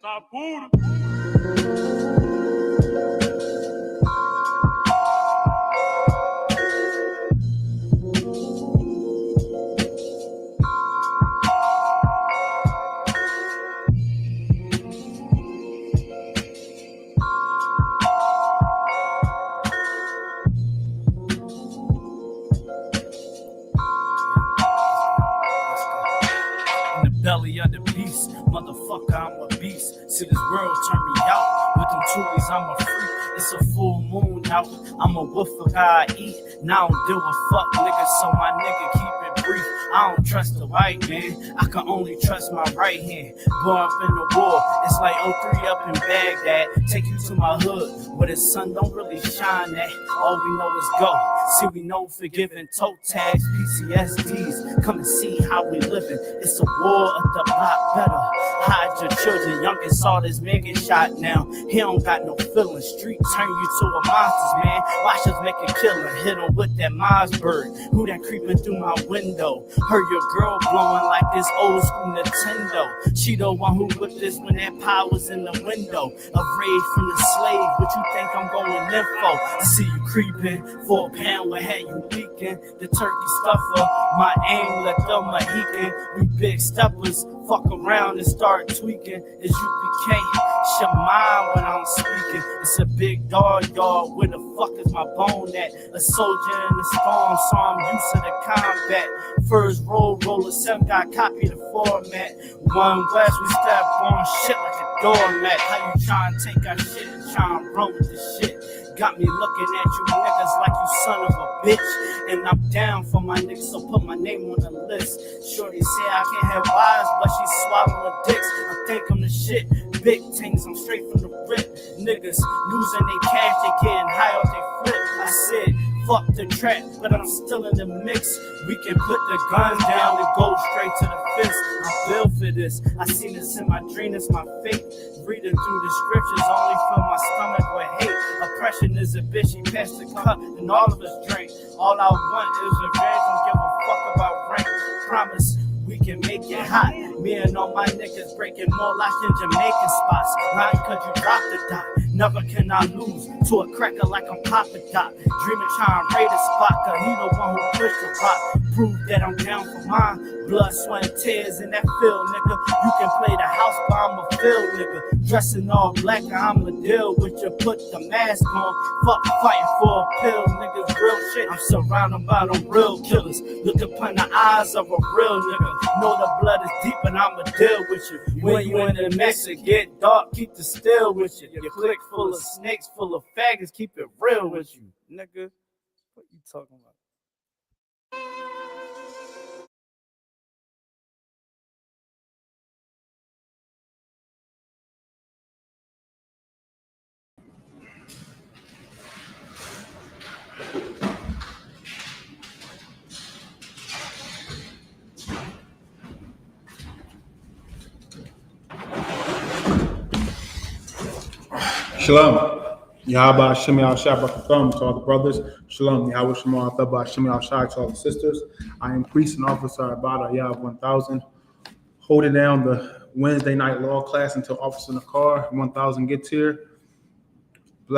Tá puro. Belly of the beast, motherfucker, I'm a beast. See this world turn me out. With them toolies, I'm a freak. It's a full moon out. I'm a wolf of God eat. Now I don't deal with fuck niggas, so my nigga keep it brief. I don't trust the white man. I can only trust my right hand. Born up in the war, it's like 03 up in Baghdad. Take you to my hood, where the sun don't really shine at. All we know is go. See, we know forgiving toe tags, PTSDs. Come and see how we living. It's a war of the block better. Hide your children. Youngest saw this man get shot now. He don't got no feelings. Street turn you to a monster, man. Watch us make a killing. Hit him with that Mossberg. Who that creeping through my window? Heard your girl blowing like this old school Nintendo. She the one who whipped this when that pie was in the window. A raid from the slave. What you think I'm going in for? I see you creeping. For a pound, what had you leaking? The turkey stuffer. My aim let the Mohican. We big steppers. Fuck around and start tweaking. It's U.P.K. Shut mind when I'm speaking. It's a big dog yard. Where the fuck is my bone at? A soldier in the storm, so I'm used to the combat. First roller, 7 got copy the format. One West, we step on shit like a doormat. How you trying to take our shit and try and run with this shit? Got me looking at you niggas like you son of a bitch. And I'm down for my niggas, so put my name on the list. Shorty say I can't have wives, but she swallowing dicks. I think I'm the shit. Big things, I'm straight from the rip. Niggas losing their cash, they getting high off they flip. I said, fuck the trap, but I'm still in the mix. We can put the gun down and go straight to the fist. I'm built for this. I seen this in my dream, it's my fate. Reading through the scriptures, only fill my stomach with hate. Oppression is a bitch, he passed the cup, and all of us drink. All I want is revenge, don't give a fuck about rank. Promise we can make it hot. Me and all my niggas breaking more lives than Jamaican spots. Lying cause you dropped the dot. Never can I lose to a cracker like I'm Papa Dot. Dreaming trying to raid a spot, cause he the one who pushed the rock. Prove that I'm down for mine. Blood, sweat, and tears in that field, nigga. You can play the house, but I'm a field, nigga. Dressing all black, and I'ma deal with you. Put the mask on. Fuck fighting for a pill, niggas. Real shit. I'm surrounded by them real killers. Look upon the eyes of a real nigga. Know the blood is deep, and I'ma deal with you. When you in the mix, it get dark, keep the still with you. Your clique full of snakes, full of faggots, keep it real with you, nigga. What you talking about? Shalom. Yahweh Shem Shabbat to all the brothers. Shalom. Yahweh Shem Shabbat to all the sisters. I am priest and officer about Yahweh 1000. Holding down the Wednesday night law class until Officer in the Car 1000 gets here. We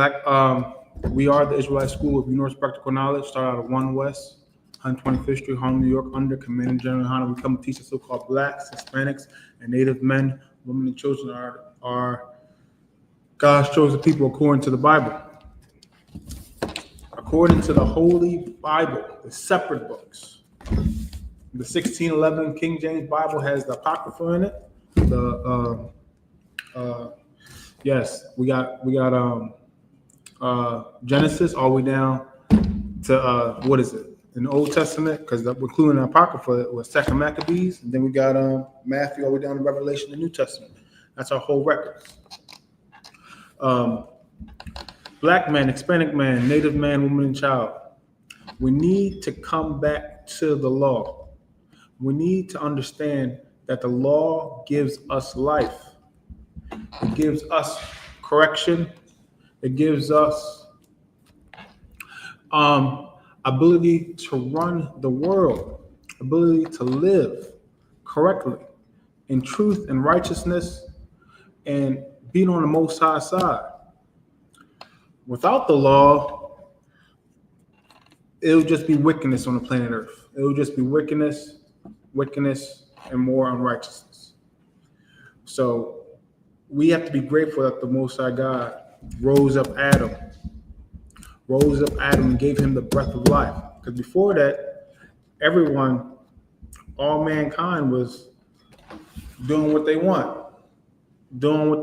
are the Israelite School of Universal Practical Knowledge. Start out of 1 West, 125th Street, Harlem, New York, under Commander General YAHANNA. We come to teach the so-called blacks, Hispanics, and Native men, women, and children are God's chosen people according to the Bible. According to the Holy Bible, the separate books. The 1611 King James Bible has the Apocrypha in it. We got Genesis all the way down to what is it? In the Old Testament, because we're including the Apocrypha was 2nd Maccabees, and then we got Matthew all the way down to Revelation, the New Testament. That's our whole record. Black man, Hispanic man, Native man, woman, and child. We need to come back to the law. We need to understand that the law gives us life. It gives us correction. It gives us ability to run the world, ability to live correctly in truth and righteousness and being on the Most High side. Without the law, it would just be wickedness on the planet Earth. It would just be wickedness, and more unrighteousness. So we have to be grateful that the Most High God rose up Adam and gave him the breath of life. Because before that, all mankind was doing what they want, doing what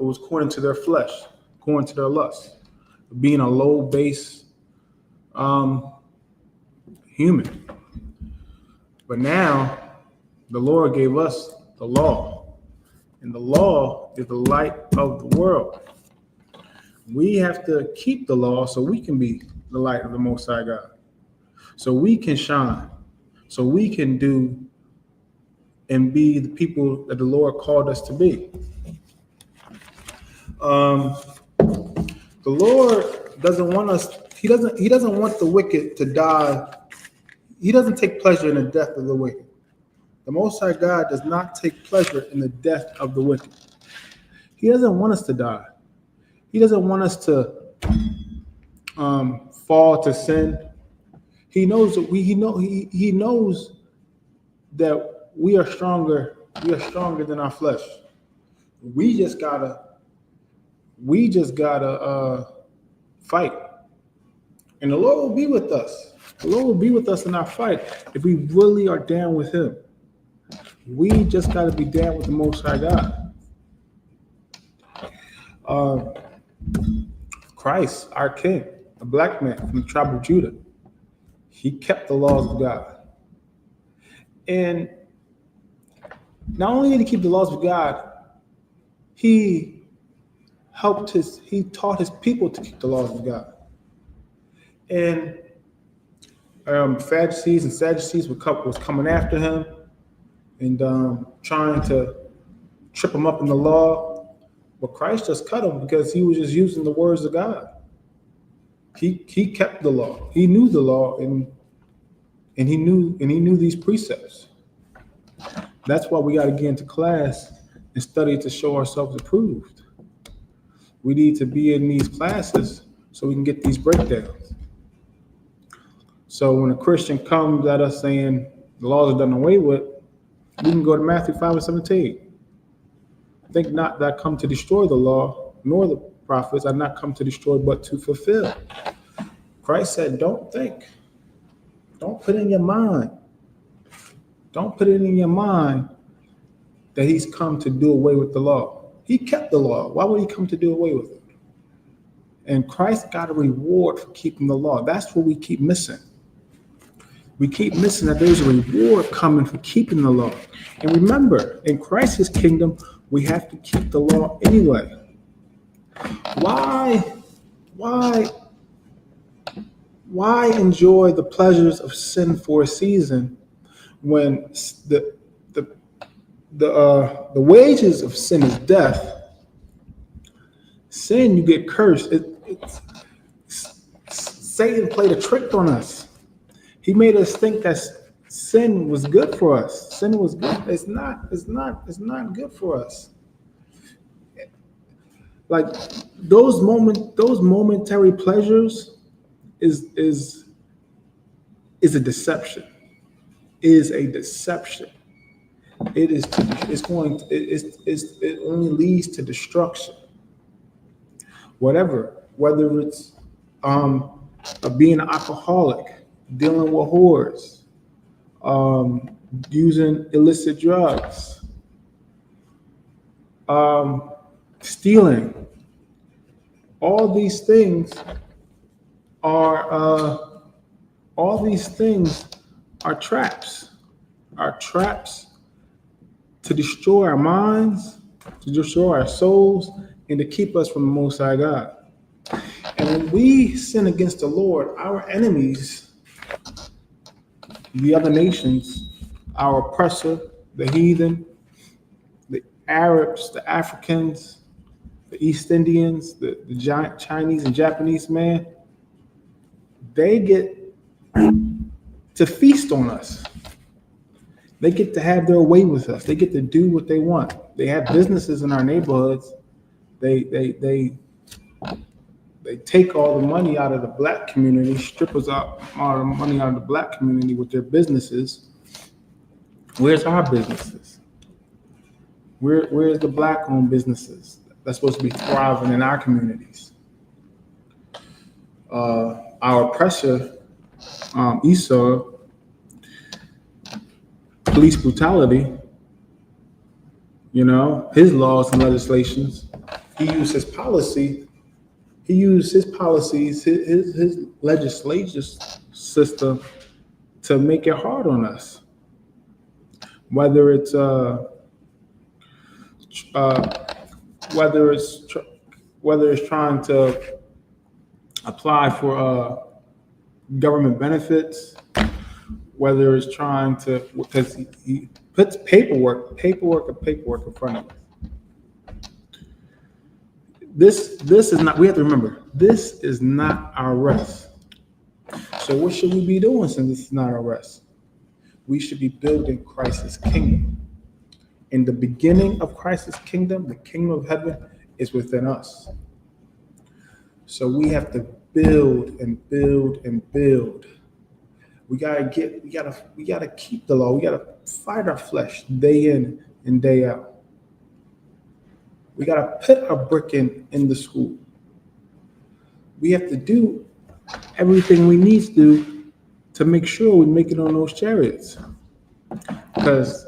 was according to their flesh, according to their lust, being a low base human. But now the Lord gave us the law, and the law is the light of the world. We have to keep the law so we can be the light of the Most High God, so we can shine, so we can do and be the people that the Lord called us to be. The Lord doesn't want us. He doesn't want the wicked to die. He doesn't take pleasure in the death of the wicked. The Most High God does not take pleasure in the death of the wicked. He doesn't want us to die. He doesn't want us to fall to sin. He knows that he knows that we are stronger. We are stronger than our flesh. We just gotta fight, and the Lord will be with us. The Lord will be with us in our fight if we really are down with Him. We just gotta be down with the Most High God. Christ, our King, a black man from the tribe of Judah, he kept the laws of God. And not only did he keep the laws of God, he taught his people to keep the laws of God. And Pharisees and Sadducees was coming after him and trying to trip him up in the law. But Christ just cut him because he was just using the words of God. He kept the law. He knew the law, and he knew these precepts. That's why we got to get into class and study to show ourselves approved. We need to be in these classes so we can get these breakdowns. So when a Christian comes at us saying the laws are done away with, we can go to Matthew 5:17. Think not that I come to destroy the law, nor the prophets. I not come to destroy, but to fulfill. Christ said, don't think. Don't put it in your mind. Don't put it in your mind that he's come to do away with the law. He kept the law. Why would he come to do away with it? And Christ got a reward for keeping the law. That's what we keep missing. We keep missing that there's a reward coming for keeping the law. And remember, in Christ's kingdom, we have to keep the law anyway. Why enjoy the pleasures of sin for a season when the wages of sin is death? Sin, you get cursed. Satan played a trick on us. He made us think that sin was good for us. Sin was good. It's not good for us. Like those momentary pleasures is a deception. It only leads to destruction. Whether it's being an alcoholic, dealing with whores, using illicit drugs, stealing. All these things are traps. Are traps to destroy our minds, to destroy our souls, and to keep us from the Most High God. And when we sin against the Lord, our enemies, the other nations, our oppressor, the heathen, the Arabs, the Africans, the East Indians, the giant Chinese and Japanese man, they get to feast on us. They get to have their way with us. They get to do what they want. They have businesses in our neighborhoods. They take all the money out of the black community, strip us out all the money out of the black community with their businesses. Where's our businesses? Where's the black-owned businesses that's supposed to be thriving in our communities? Our oppressor, Esau, police brutality, his laws and legislations, he used his policies, his legislative system to make it hard on us. Whether it's trying to apply for government benefits, whether it's trying to, because he puts paperwork in front of us. This is not, we have to remember, this is not our rest. So what should we be doing since this is not our rest? We should be building Christ's kingdom. In the beginning of Christ's kingdom, the kingdom of heaven is within us. So we have to build and build and build. We gotta keep the law. We gotta fight our flesh day in and day out. We gotta put our brick in the school. We have to do everything we need to do to make sure we make it on those chariots. Because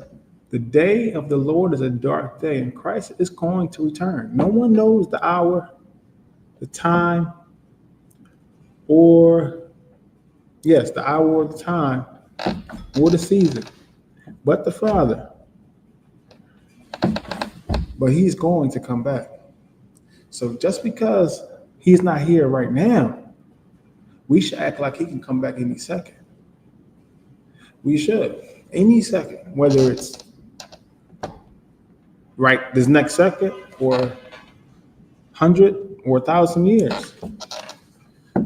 the day of the Lord is a dark day, and Christ is going to return. No one knows the hour, the time, the hour or the time, or the season, but the Father. But he's going to come back. So just because he's not here right now, we should act like he can come back any second. We should, any second, whether it's right this next second or 100 or 1,000 years.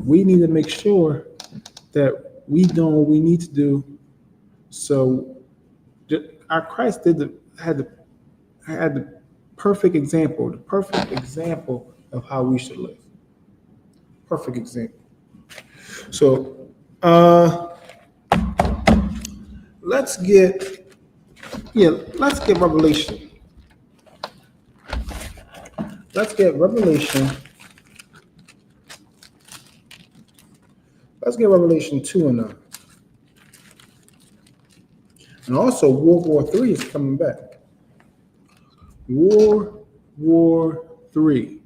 We need to make sure that we do what we need to do. So our Christ had the perfect example of how we should live. Perfect example. So let's get Revelation. Let's get Revelation 2 and 9. And also World War III is coming back. World War III.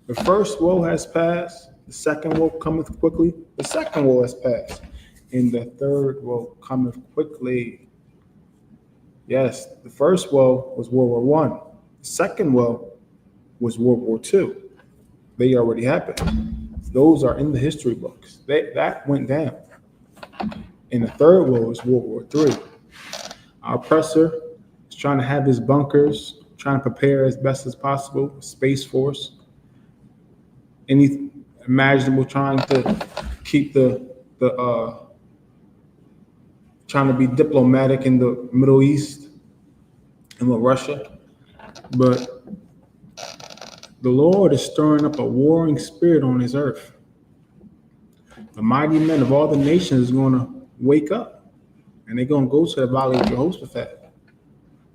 The first woe has passed. The second woe cometh quickly. The second woe has passed. And the third woe cometh quickly. Yes, the first woe was World War I. The second woe was World War II. They already happened. Those are in the history books. That went down. And the third woe is World War III. Our oppressor is trying to have his bunkers, trying to prepare as best as possible, Space Force, any imaginable, trying to keep trying to be diplomatic in the Middle East and with Russia. But the Lord is stirring up a warring spirit on his earth. The mighty men of all the nations is going to wake up, and they're going to go to the valley of Jehoshaphat,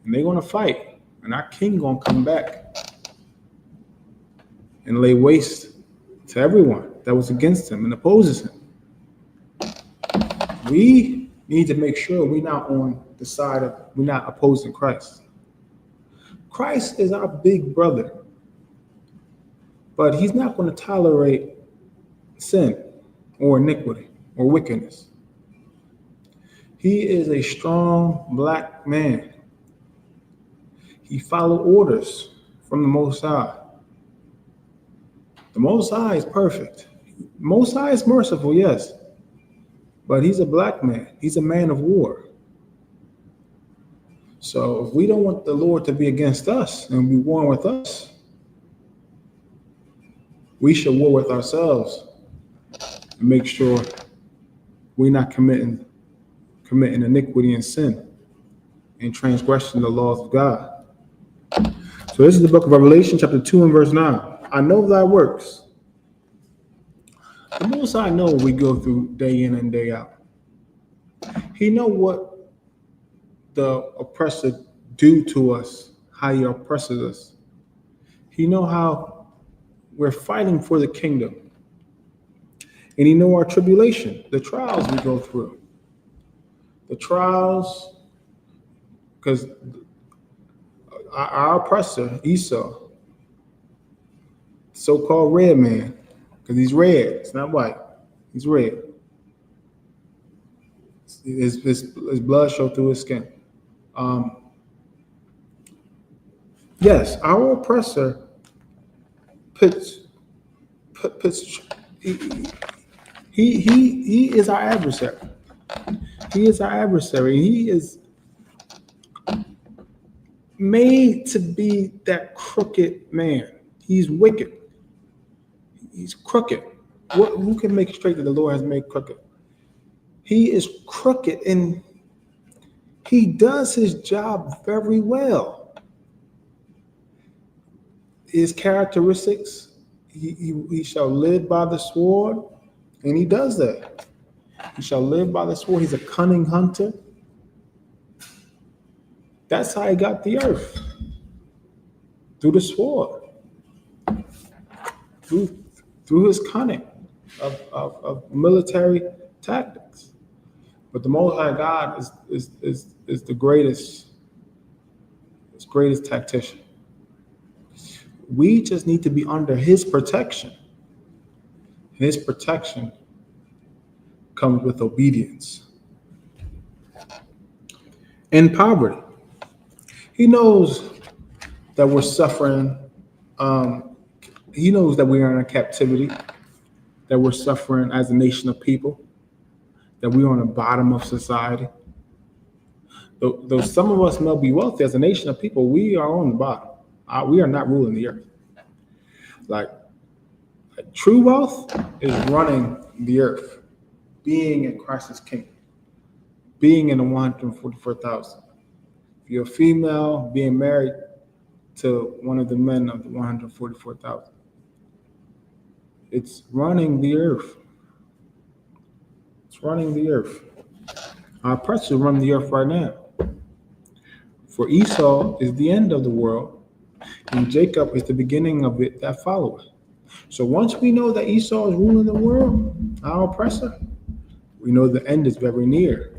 and they're going to fight, and our king going to come back and lay waste to everyone that was against him and opposes him. We need to make sure we're not on the side of, we're not opposing Christ. Christ is our big brother, but he's not going to tolerate sin or iniquity or wickedness. He is a strong black man. He followed orders from the Most High. The Most High is perfect. Most High is merciful, yes, but he's a black man. He's a man of war. So if we don't want the Lord to be against us and be warring with us, we should war with ourselves and make sure we're not committing iniquity and sin. and transgressing the laws of God. So this is the book of Revelation, chapter 2 and verse 9. I know thy works. The most I know we go through day in and day out. He know what the oppressor do to us, how he oppresses us. He know how we're fighting for the kingdom. And he know our tribulation, the trials we go through. The trials, because our oppressor, Esau, so-called red man, because he's red, it's not white, he's red. His blood showed through his skin. Yes, our oppressor puts he is our adversary. He is our adversary. He is made to be that crooked man. He's wicked. He's crooked. Who can make straight that the Lord has made crooked? He is crooked, and he does his job very well. His characteristics, he shall live by the sword, and he does that. He shall live by the sword. He's a cunning hunter. That's how he got the earth, through the sword, through his cunning of military tactics. But the Most High God is the greatest tactician. We just need to be under his protection. And his protection comes with obedience and poverty. He knows that we're suffering. He knows that we are in a captivity, that we're suffering as a nation of people, that we are on the bottom of society. Though some of us may be wealthy as a nation of people, we are on the bottom. We are not ruling the earth. Like true wealth is running the earth, being in Christ's kingdom, being in the 144,000. If you're a female, being married to one of the men of the 144,000. It's running the earth. It's running the earth. Our oppressor run the earth right now. For Esau is the end of the world, and Jacob is the beginning of it that followeth. So once we know that Esau is ruling the world, our oppressor, we know the end is very near.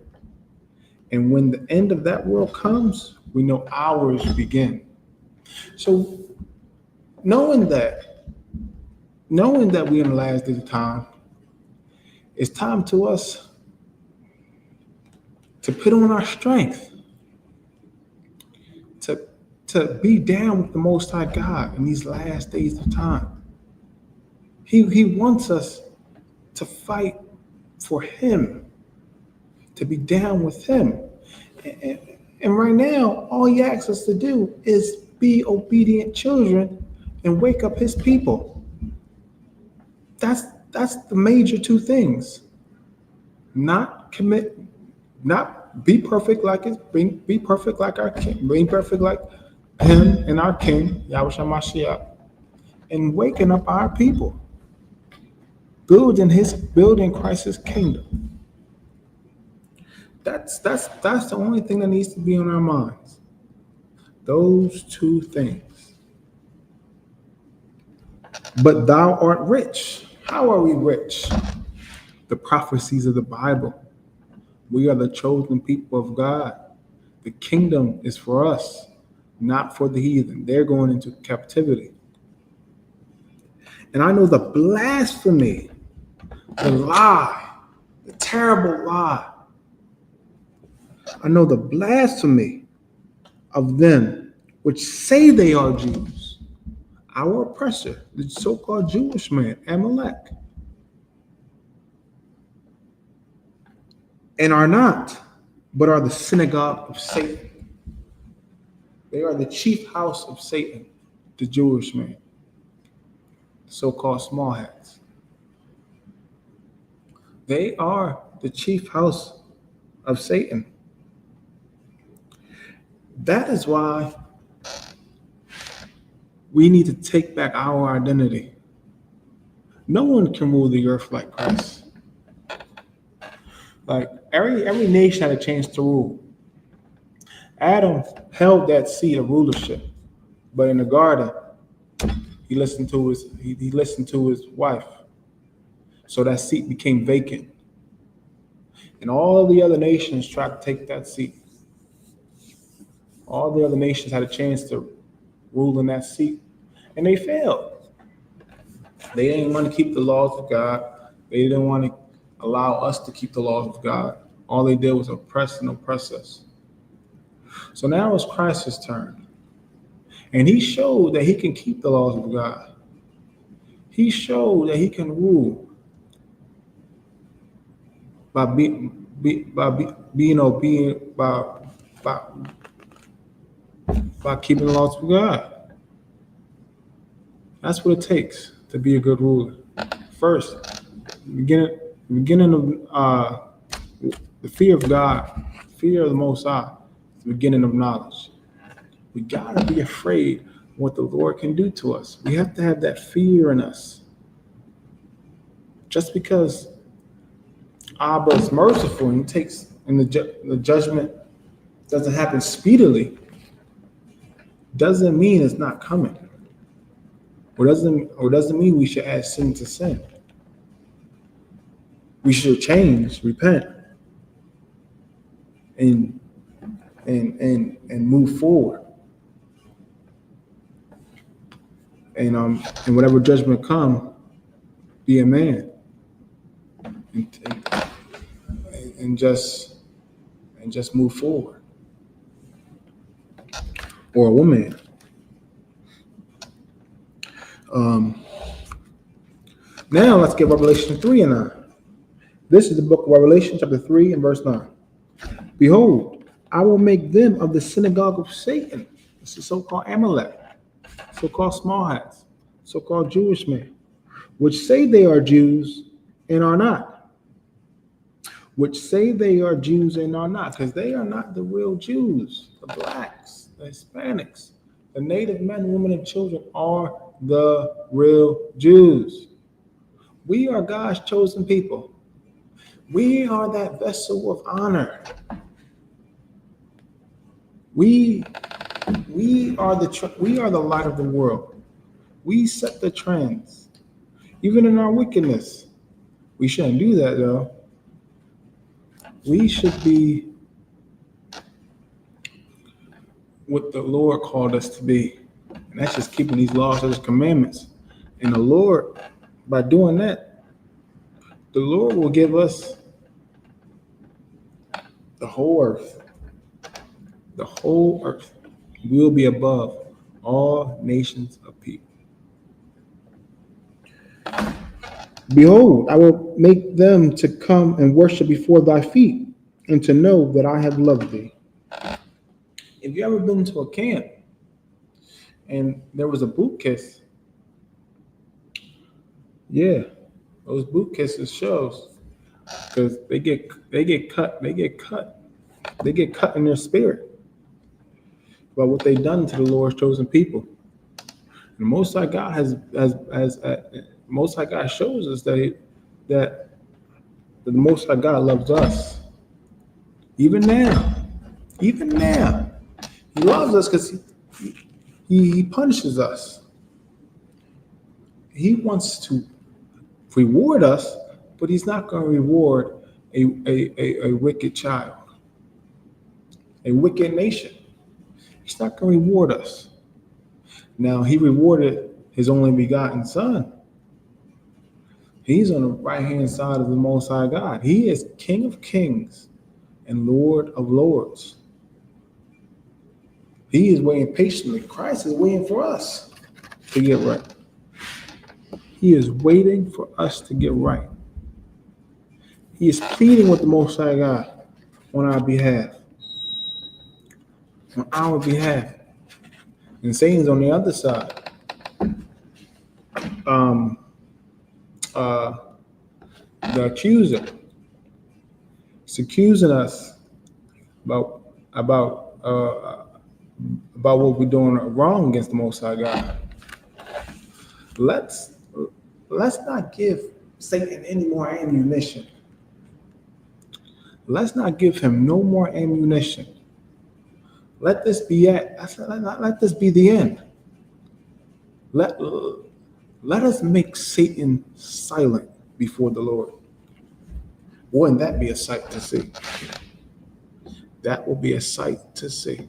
And when the end of that world comes, we know ours begin. So knowing that we're in the last days of time, it's time to us to put on our strength, to be down with the Most High God in these last days of time. He wants us to fight for him, to be down with him. And right now, all he asks us to do is be obedient children and wake up his people. That's the major two things. Not be perfect like be perfect like our king, being perfect like him and our king, Yahushua Mashiach, and waking up our people, building Christ's kingdom. That's the only thing that needs to be on our minds. Those two things. But thou art rich. How are we rich? The prophecies of the Bible. We are the chosen people of God. The kingdom is for us, not for the heathen. They're going into captivity. And I know the blasphemy, the lie, the terrible lie. I know the blasphemy of them which say they are Jews. Our oppressor, the so-called Jewish man, Amalek, and are not, but are the synagogue of Satan. They are the chief house of Satan, the Jewish man, the so-called small hats. They are the chief house of Satan. That is why we need to take back our identity. No one can rule the earth like Christ. Like every nation had a chance to rule. Adam held that seat of rulership, but in the garden, he listened to his wife, so that seat became vacant. And all the other nations tried to take that seat. All the other nations had a chance to rule in that seat, and they failed. They didn't want to keep the laws of God. They didn't want to allow us to keep the laws of God. All they did was oppress and oppress us. So now it's Christ's turn. And he showed that he can keep the laws of God. He showed that he can rule by being obedient, by keeping the laws of God. That's what it takes to be a good ruler. First, beginning of the fear of God, fear of the Most High, the beginning of knowledge. We gotta be afraid what the Lord can do to us. We have to have that fear in us. Just because Abba is merciful and the judgment doesn't happen speedily, doesn't mean it's not coming. Or doesn't mean we should add sin to sin. We should change, repent, and move forward. And whatever judgment come, be a man, and just move forward, or a woman. Now let's get Revelation 3 and 9. This is the book of Revelation, chapter 3 and verse 9. Behold, I will make them of the synagogue of Satan. This is so-called Amalek, so-called small hats, so-called Jewish men, which say they are Jews and are not. Which say they are Jews and are not, because they are not the real Jews. The blacks, the Hispanics, the native men, women, and children are the real Jews. We are God's chosen people. We are that vessel of honor. We are the light of the world. We set the trends, even in our wickedness. We shouldn't do that though. We should be what the Lord called us to be, and that's just keeping these laws and his commandments. And the Lord, by doing that, the Lord will give us the whole earth. The whole earth will be above all nations of people. Behold, I will make them to come and worship before thy feet, and to know that I have loved thee. If you ever been to a camp and there was a boot kiss, yeah, those boot kisses shows, because they get cut in their spirit about what they've done to the Lord's chosen people. And the Most High God Most High God shows us that the Most High God loves us. Even now, He loves us because he punishes us. He wants to reward us, but He's not going to reward a wicked child, a wicked nation. He's not going to reward us. Now, He rewarded His only begotten Son. He's on the right-hand side of the Most High God. He is King of kings and Lord of lords. He is waiting patiently. Christ is waiting for us to get right. He is waiting for us to get right. He is pleading with the Most High God on our behalf. On our behalf. And Satan's on the other side. The accuser is accusing us about about what we're doing wrong against the Most High God. Let's not give Satan any more ammunition. Let's not give him no more ammunition. Let this be it. Let this be the end. Let us make Satan silent before the Lord. Wouldn't that be a sight to see? That will be a sight to see.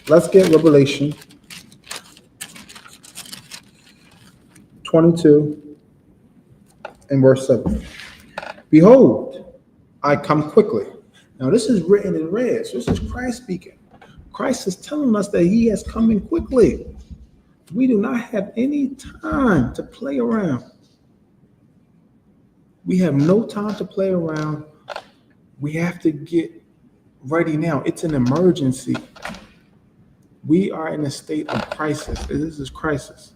Let's get Revelation 22 and verse 7. Behold, I come quickly. Now this is written in red. So this is Christ speaking. Christ is telling us that he is coming quickly. We do not have any time to play around. We have no time to play around. We have to get ready now. It's an emergency. We are in a state of crisis. This is crisis.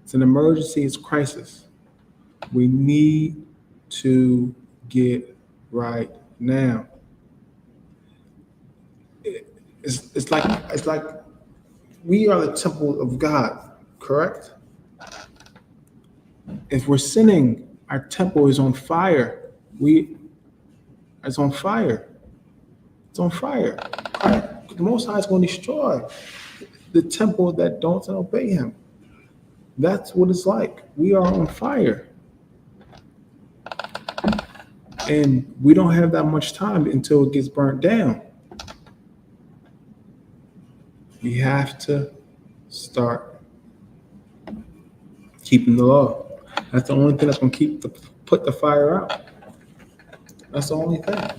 It's an emergency. It's crisis. We need to get right now. It's like we are the temple of God, correct? If we're sinning, our temple is on fire. It's on fire. It's on fire. Right? The Most High is going to destroy the temple that don't obey him. That's what it's like. We are on fire. And we don't have that much time until it gets burnt down. We have to start keeping the law. That's the only thing that's going to put the fire out. That's the only thing.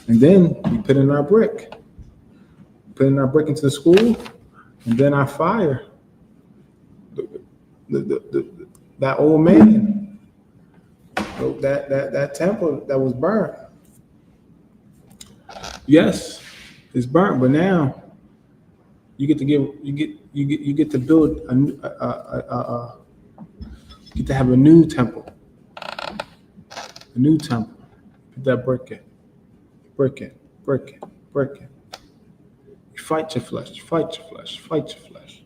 And then we put in our brick. Put in our brick into the school, and then our fire. That old man, that temple that was burnt. Yes, it's burnt, but now you get to build you get to have a new temple. A new temple. Put that brick in. Brick in. Brick in. Brick in. Fight your flesh. Fight your flesh. Fight your flesh.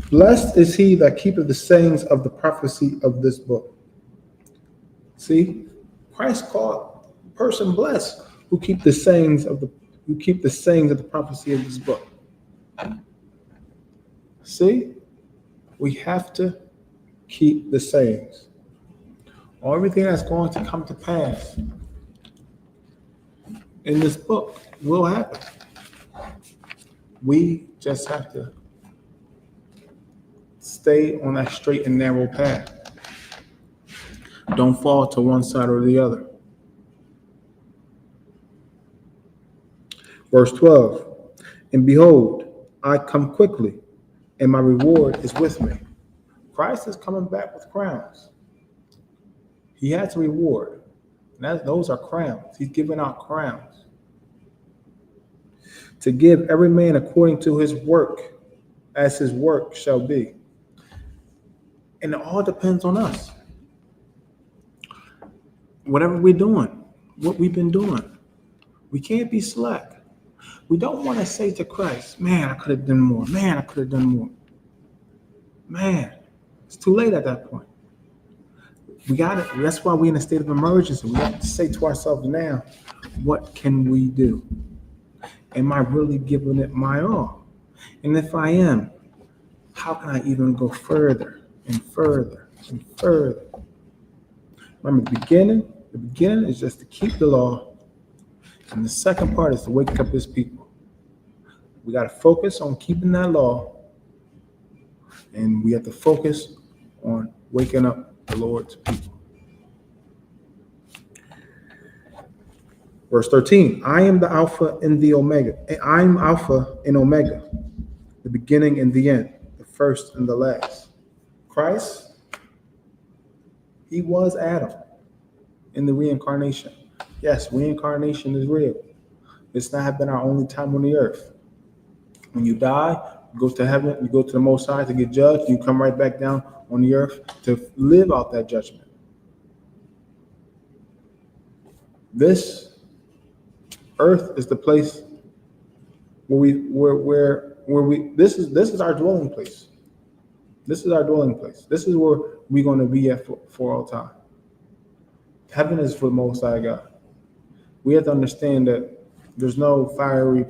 Blessed is he that keepeth the sayings of the prophecy of this book. See, Christ called a person blessed who keep the sayings of the prophecy of this book. See, we have to keep the sayings. Everything that's going to come to pass in this book will happen. We just have to stay on that straight and narrow path. Don't fall to one side or the other. Verse 12, and behold, I come quickly, and my reward is with me. Christ is coming back with crowns. He has a reward. And those are crowns. He's giving out crowns. To give every man according to his work, as his work shall be. And it all depends on us. Whatever we're doing, what we've been doing, we can't be slack. We don't want to say to Christ, man, I could have done more. Man, I could have done more. Man, it's too late at that point. We got it. That's why we're in a state of emergency. We have to say to ourselves now, what can we do? Am I really giving it my all? And if I am, how can I even go further and further and further? Remember, the beginning is just to keep the law. And the second part is to wake up his people. We got to focus on keeping that law. And we have to focus on waking up the Lord's people. Verse 13, I am the Alpha and the Omega. I'm Alpha and Omega, the beginning and the end, the first and the last. Christ, he was Adam in the reincarnation. Yes, reincarnation is real. It's not been our only time on the earth. When you die, you go to heaven, you go to the Most High to get judged, you come right back down on the earth to live out that judgment. This earth is the place where we this is our dwelling place. This is our dwelling place. This is where we're going to be at for all time. Heaven is for the Most High God. We have to understand that there's no fiery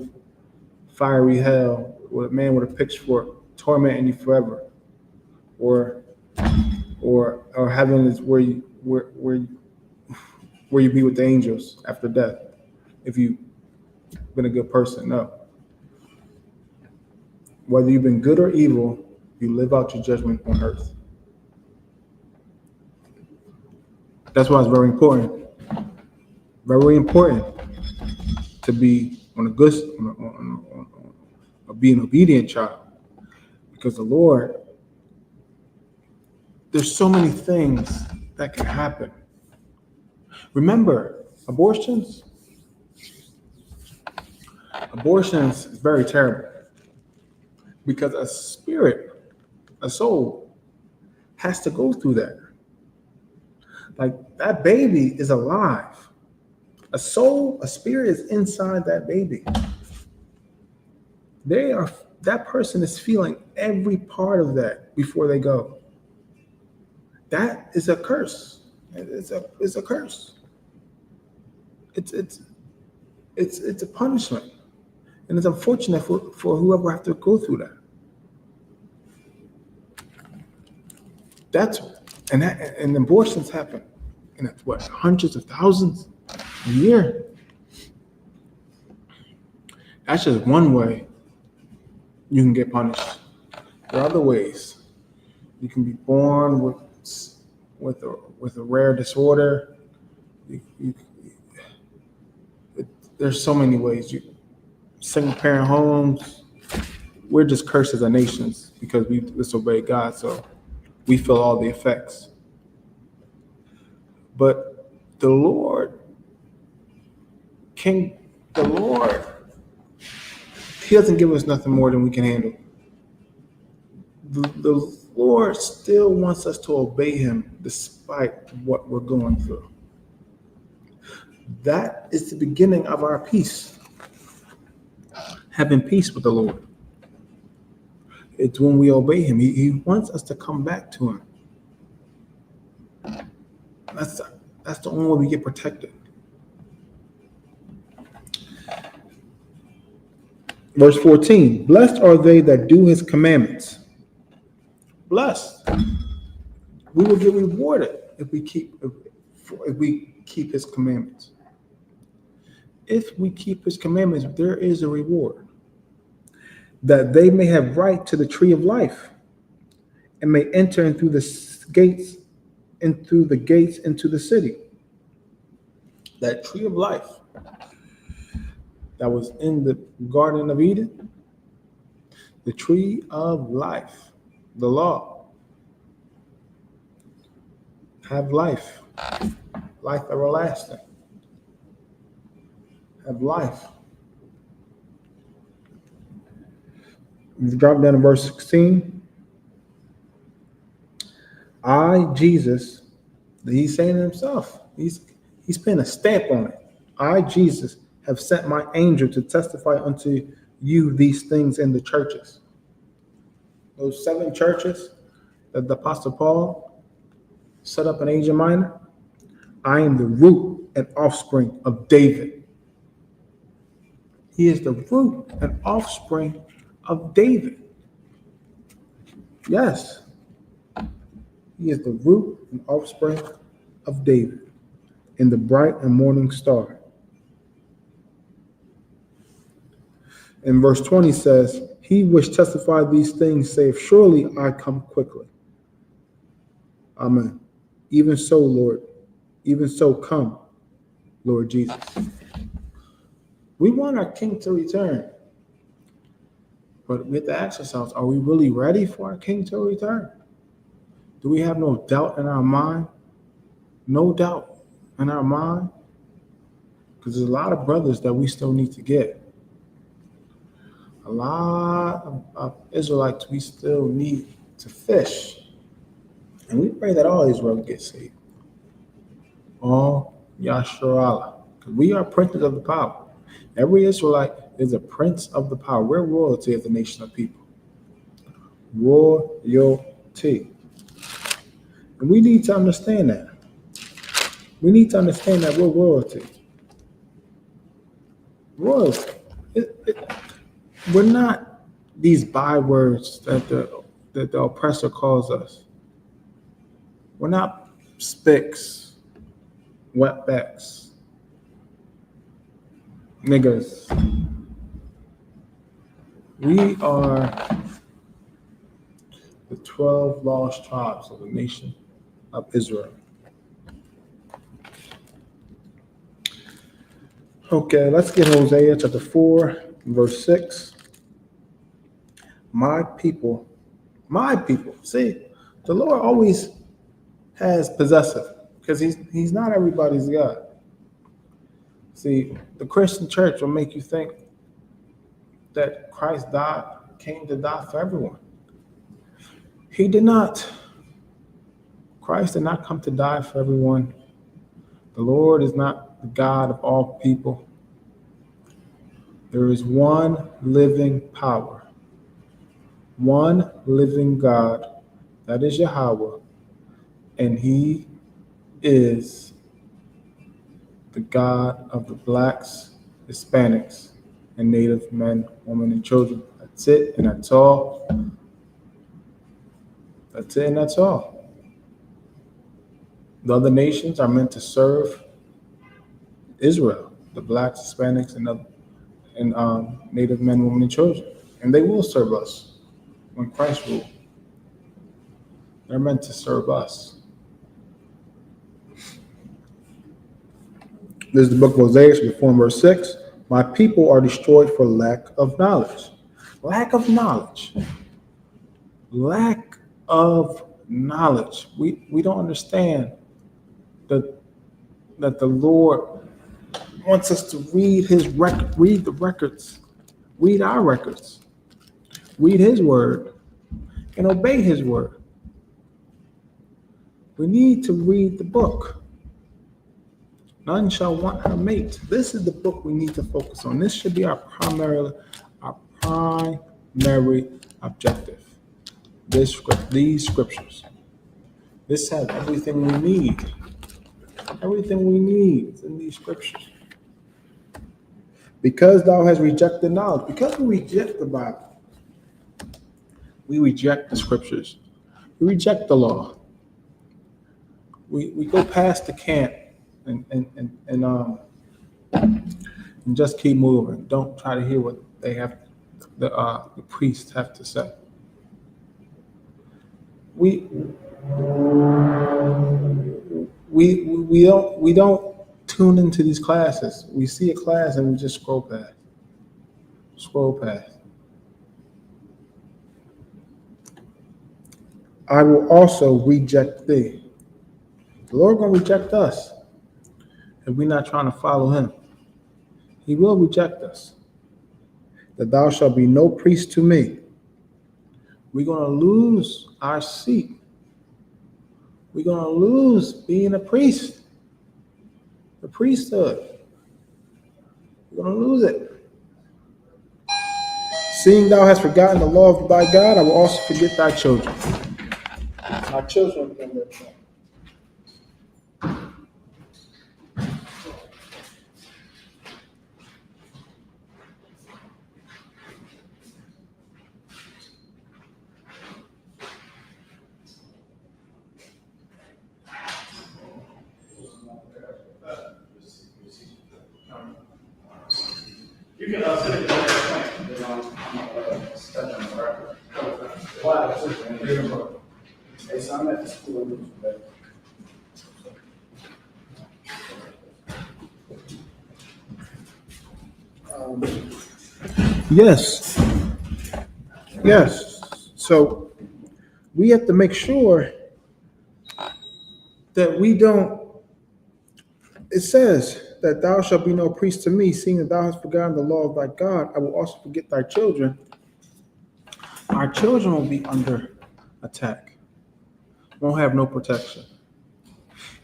hell with a man with a pitchfork tormenting you forever, or heaven is where you be with the angels after death if you've been a good person. No. Whether you've been good or evil, you live out your judgment on earth. That's why it's very important to be be an obedient child, because the Lord, there's so many things that can happen. Remember, abortions is very terrible, because a soul has to go through that. Like, that baby is alive. A spirit is inside that baby. That person is feeling every part of that before they go. That is a curse. It's a curse. It's a punishment. And it's unfortunate for whoever have to go through that. And abortions happen in hundreds of thousands a year. That's just one way you can get punished. There are other ways. You can be born with a rare disorder. There's so many ways. Single parent homes. We're just cursed as a nation because we disobey God, so we feel all the effects. But the Lord, He doesn't give us nothing more than we can handle. The Lord still wants us to obey Him despite what we're going through. That is the beginning of our peace. Having peace with the Lord. It's when we obey Him. He wants us to come back to Him. That's the only way we get protected. Verse 14, blessed are they that do His commandments. Blessed. We will get rewarded if we keep His commandments. If we keep His commandments, there is a reward. That they may have right to the tree of life, and may enter in through the gates into the city. That tree of life that was in the Garden of Eden, the tree of life, the law. Have life everlasting. Have life. You drop down to verse 16. I, Jesus, He's saying to Himself, He's putting a stamp on it. I, Jesus, have sent my angel to testify unto you these things in the churches. Those 7 churches that the Apostle Paul set up in Asia Minor. I am the root and offspring of David. He is the root and offspring of David. Yes. He is the root and offspring of David, in the bright and morning star. And verse 20 says, he which testified these things saith, surely I come quickly. Amen. Even so, Lord, even so come, Lord Jesus. We want our King to return. But we have to ask ourselves, are we really ready for our King to return? Do we have no doubt in our mind? No doubt in our mind? Because there's a lot of brothers that we still need to get. A lot of Israelites we still need to fish. And we pray that all Israel get saved. All Yasharallah. We are princes of the power. Every Israelite is a prince of the power. We're royalty as a nation of people. Royalty. And we need to understand that. We need to understand that we're royalty. Royalty. We're not these bywords that the oppressor calls us. We're not spicks, wetbacks, niggers. We are the 12 lost tribes of the nation of Israel. Okay, let's get Hosea chapter 4, verse 6. My people. See, the Lord always has possessive because he's not everybody's God. See, the Christian church will make you think that Christ came to die for everyone. He did not. Christ did not come to die for everyone. The Lord is not the God of all people. There is one living power, one living God, that is Yahweh, and he is the God of the blacks, Hispanics, and Native men, women, and children. That's it, and that's all. That's it, and that's all. The other nations are meant to serve Israel, the blacks, Hispanics, and Native men, women, and children. And they will serve us when Christ rules. They're meant to serve us. This is the book of Hosea, chapter 4, verse 6. My people are destroyed for lack of knowledge. Lack of knowledge. Lack of knowledge. We don't understand that the Lord wants us to read his record, read the records, read our records, read his word, and obey his word. We need to read the book. None shall want her mate. This is the book we need to focus on. This should be our primary objective. These scriptures. This has everything we need. Everything we need is in these scriptures. Because thou hast rejected knowledge, because we reject the Bible, we reject the scriptures, we reject the law. We go past the camp and just keep moving. Don't try to hear what they have, the priests have to say. We don't tune into these classes. We see a class and we just scroll past. I will also reject thee. The Lord gonna reject us if we're not trying to follow him. He will reject us. That thou shalt be no priest to me. We're gonna lose our seat. We're gonna lose being a priest. The priesthood. We're gonna lose it. Seeing thou hast forgotten the law of thy God, I will also forget thy children. My children can live. You can sit at the next point. Then I'm touch on the record. Why? Hey, so I'm at the school today. Yes. So we have to make sure that we don't. It says that thou shalt be no priest to me, seeing that thou hast forgotten the law of thy God. I will also forget thy children. Our children will be under attack. Won't have no protection.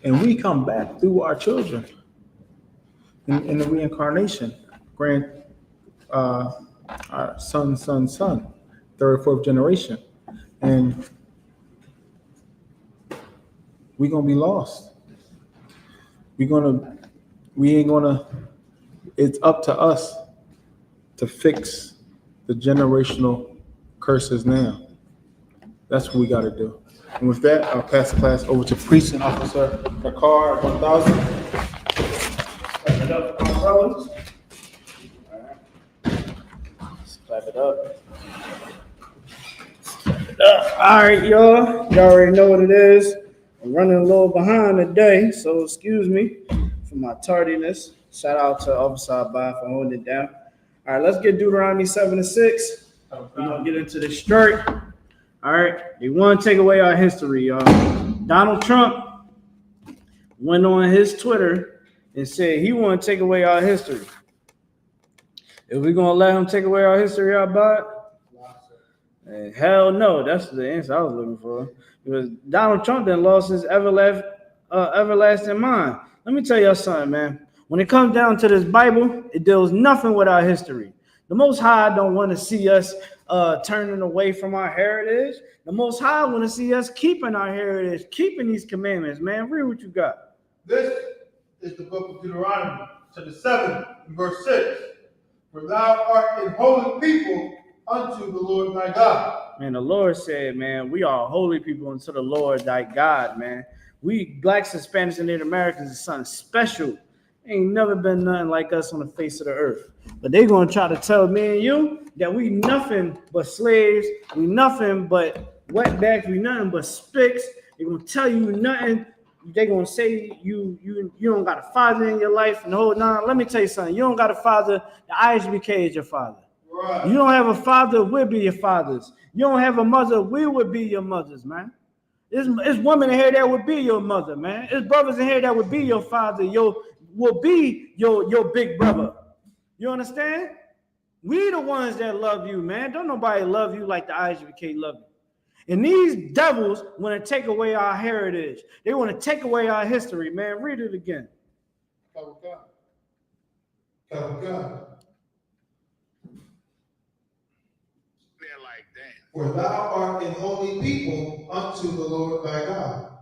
And we come back through our children. in the reincarnation, our son, third, fourth generation, and we're gonna be lost. We ain't gonna. It's up to us to fix the generational curses now. That's what we got to do. And with that, I'll pass the class over to Precinct Officer Ricard 1000. Clap it up, my brothers. All right. Let's clap it up. All right, y'all. Y'all already know what it is. I'm running a little behind today, so excuse me for my tardiness. Shout out to Officer Abba for holding it down. All right, let's get Deuteronomy 7:6. We're gonna get into this straight. All right, they want to take away our history, y'all. Donald Trump went on his Twitter and said he want to take away our history. If we're gonna let him take away our history, Abba? Hell no, that's the answer I was looking for. Because Donald Trump then lost his everlasting mind. Let me tell y'all something, man. When it comes down to this Bible, it deals nothing with our history. The Most High don't want to see us turning away from our heritage. The Most High want to see us keeping our heritage, keeping these commandments, man. Read what you got. This is the book of Deuteronomy, chapter 7, verse 6. For thou art a holy people unto the Lord thy God. Man, the Lord said, man, we are holy people unto the Lord thy God, man. We blacks, Hispanics, and Native Americans is something special. Ain't never been nothing like us on the face of the earth. But they gonna try to tell me and you that we nothing but slaves, we nothing but wetbacks, we nothing but spicks. They gonna tell you nothing. They gonna say you don't got a father in your life and the whole nine. Let me tell you something. You don't got a father. The I.S.U.P.K is your father. Right. You don't have a father, we'll be your fathers. You don't have a mother, we would be your mothers, man. It's women in here that would be your mother, man. It's brothers in here that would be your father, will be your big brother. You understand? We the ones that love you, man. Don't nobody love you like the I.S.U.P.K love you. And these devils want to take away our heritage. They want to take away our history, man. Read it again. For thou art an holy people unto the Lord thy God.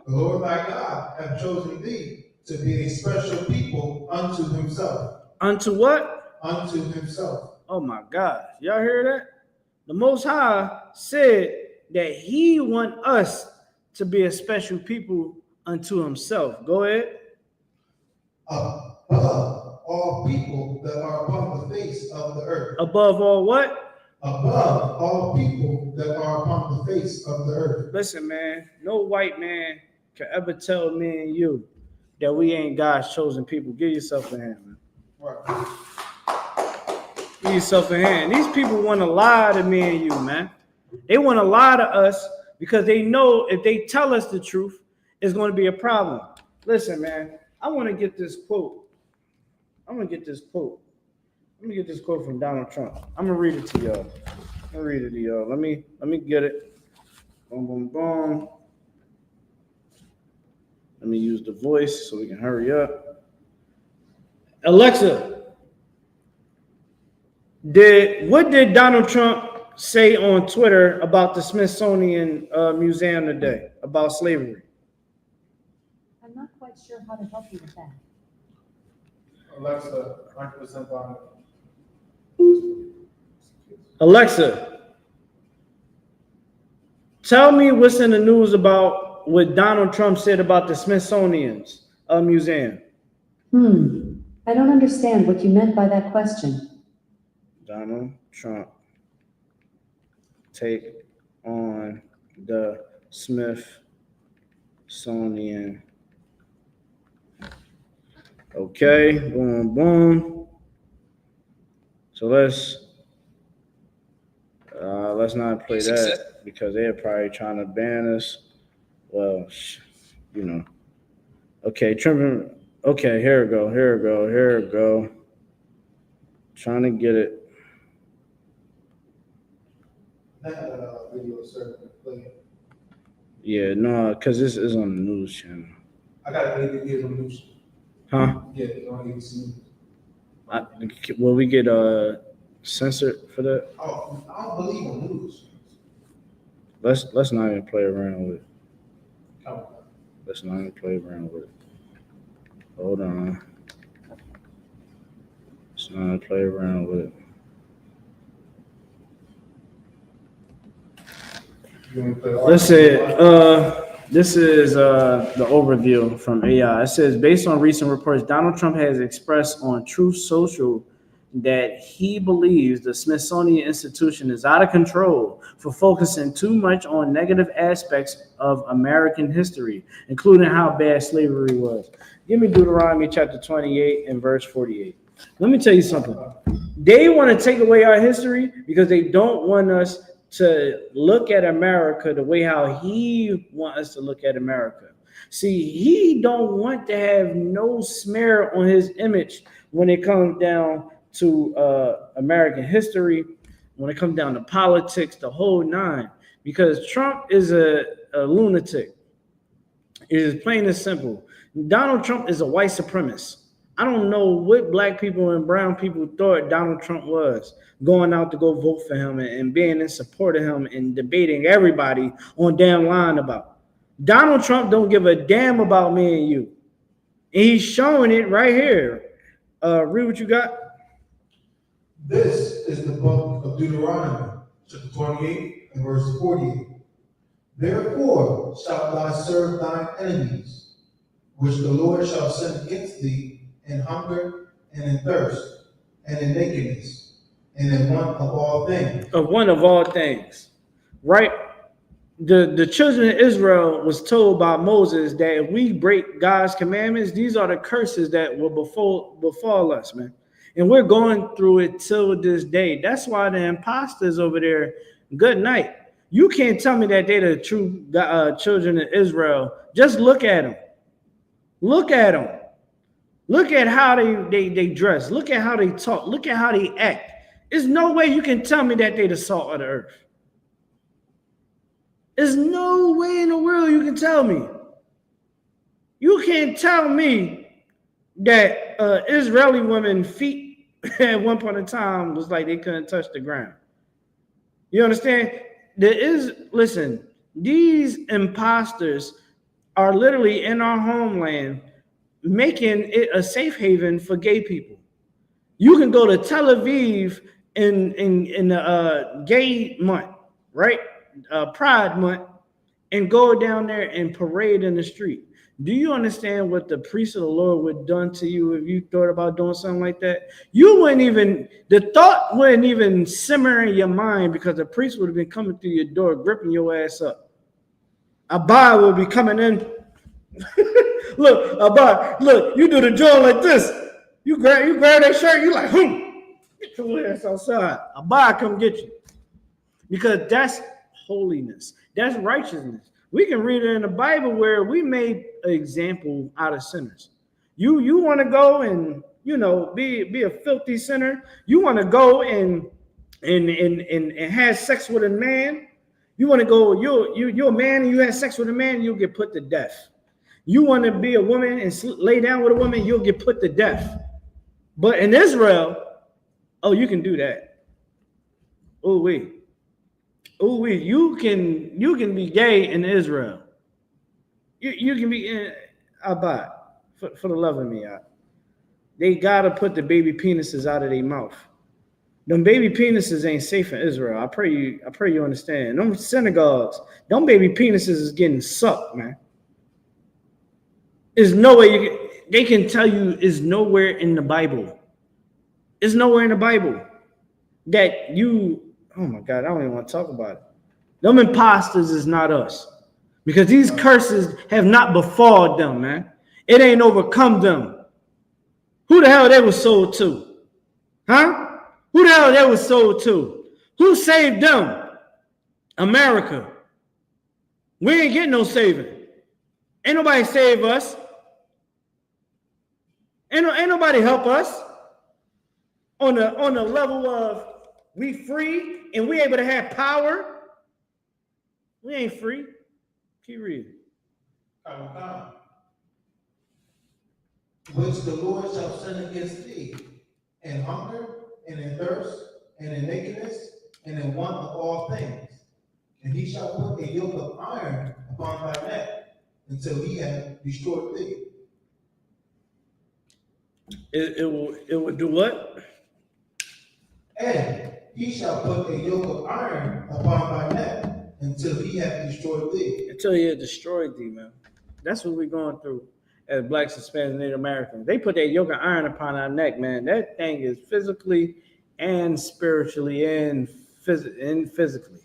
The Lord thy God hath chosen thee to be a special people unto himself. Unto what? Unto himself. Oh my God. Y'all hear that? The Most High said that he want us to be a special people unto himself. Go ahead. Above all people that are upon the face of the earth. Above all what? Above all people that are upon the face of the earth. Listen, man, no white man can ever tell me and you that we ain't God's chosen people. Give yourself a hand, man. Right. Give yourself a hand. These people want to lie to me and you, man. They want to lie to us because they know if they tell us the truth, it's going to be a problem. Listen, man, I want to get this quote. Let me get this quote from Donald Trump. I'm gonna read it to y'all. Let me get it. Boom, boom, boom. Let me use the voice so we can hurry up. Alexa, what did Donald Trump say on Twitter about the Smithsonian Museum today about slavery? I'm not quite sure how to help you with that. Alexa, 100% on it. Alexa, tell me what's in the news about what Donald Trump said about the Smithsonian's museum. I don't understand what you meant by that question. Donald Trump take on the Smithsonian. Okay, boom, boom. So let's not play that because they're probably trying to ban us. Well, you know. Okay, Trump. Okay, here we go. Trying to get it. That video server play. Yeah, no, because this is on the news channel. I got 8 videos on news. Huh? Yeah, you want to give some. Will we get censored for that? Oh, I don't believe in news. Let's not even play around with it. Come on. Let's not even play around with it. Hold on. Let's not even play around with it. You want to play Let's say this is the overview from AI. It says, based on recent reports, Donald Trump has expressed on Truth Social that he believes the Smithsonian Institution is out of control for focusing too much on negative aspects of American history, including how bad slavery was. Give me Deuteronomy chapter 28 and verse 48. Let me tell you something. They want to take away our history because they don't want us to look at America the way how he wants us to look at America. See, he don't want to have no smear on his image when it comes down to American history, when it comes down to politics, the whole nine. Because Trump is a lunatic. It is plain and simple. Donald Trump is a white supremacist. I don't know what black people and brown people thought Donald Trump was, going out to go vote for him and being in support of him and debating everybody on damn line about. Donald Trump don't give a damn about me and you. And he's showing it right here. Read what you got. This is the book of Deuteronomy, chapter 28 and verse 48. Therefore shalt thou serve thine enemies, which the Lord shall send against thee in hunger and in thirst, and in nakedness, and in want of all things. Of one of all things, right? The children of Israel was told by Moses that if we break God's commandments, these are the curses that will befall us, man. And we're going through it till this day. That's why the imposters over there, good night. You can't tell me that they're the true children of Israel. Just look at them. Look at them. Look at how they dress. Look at how they talk. Look at how they act. There's no way you can tell me that they're the salt of the earth. There's no way in the world you can tell me. You can't tell me that Israeli women's feet at one point in time was like they couldn't touch the ground. You understand? Listen, these imposters are literally in our homeland making it a safe haven for gay people. You can go to Tel Aviv in the gay month, right? Pride month, and go down there and parade in the street. Do you understand what the priest of the Lord would have done to you if you thought about doing something like that? You wouldn't even, the thought wouldn't even simmer in your mind because the priest would have been coming through your door, gripping your ass up. Abba will be coming in. Look, Abba, look, you do the jaw like this. You grab that shirt, you like, get your ass outside. Abba come get you. Because that's holiness. That's righteousness. We can read it in the Bible where we made an example out of sinners. You want to go and be a filthy sinner. You want to go and have sex with a man. You want to go. You're a man and you have sex with a man. You'll get put to death. You want to be a woman and lay down with a woman. You'll get put to death. But in Israel, oh, you can do that. Oh wait. Oh, you can be gay in Israel. You can be in Abad for the love of me. They gotta put the baby penises out of their mouth. Them baby penises ain't safe in Israel. I pray you understand. Them synagogues, them baby penises is getting sucked, man. There's no way they can tell you is nowhere in the Bible. It's nowhere in the Bible that you. Oh my God, I don't even want to talk about it. Them imposters is not us. Because these curses have not befalled them, man. It ain't overcome them. Who the hell they was sold to? Huh? Who the hell they was sold to? Who saved them? America. We ain't getting no saving. Ain't nobody save us. Ain't nobody help us on the level of we free and we able to have power. We ain't free. Keep reading. which the Lord shall send against thee, in hunger, and in thirst, and in nakedness, and in want of all things. And he shall put a yoke of iron upon thy neck, until he have destroyed thee. It will do what? And he shall put a yoke of iron upon thy neck, until he have destroyed thee. Until he has destroyed thee, man. That's what we're going through as Blacks, Hispanics, Native Americans. They put that yoke of iron upon our neck, man. That thing is physically and spiritually and physically.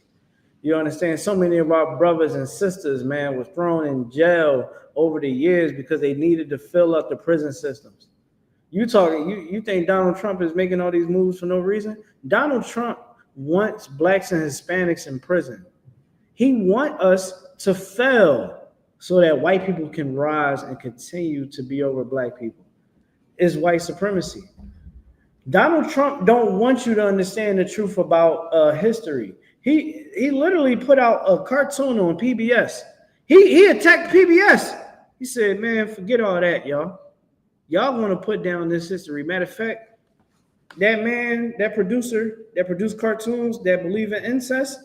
You understand? So many of our brothers and sisters, man, were thrown in jail over the years because they needed to fill up the prison systems. You think Donald Trump is making all these moves for no reason? Donald Trump wants Blacks and Hispanics in prison. He wants us to fail so that white people can rise and continue to be over Black people. It's white supremacy. Donald Trump don't want you to understand the truth about history. He literally put out a cartoon on PBS. He attacked PBS. He said, man, forget all that, y'all. Y'all want to put down this history. Matter of fact, that man, that producer that produced cartoons that believe in incest,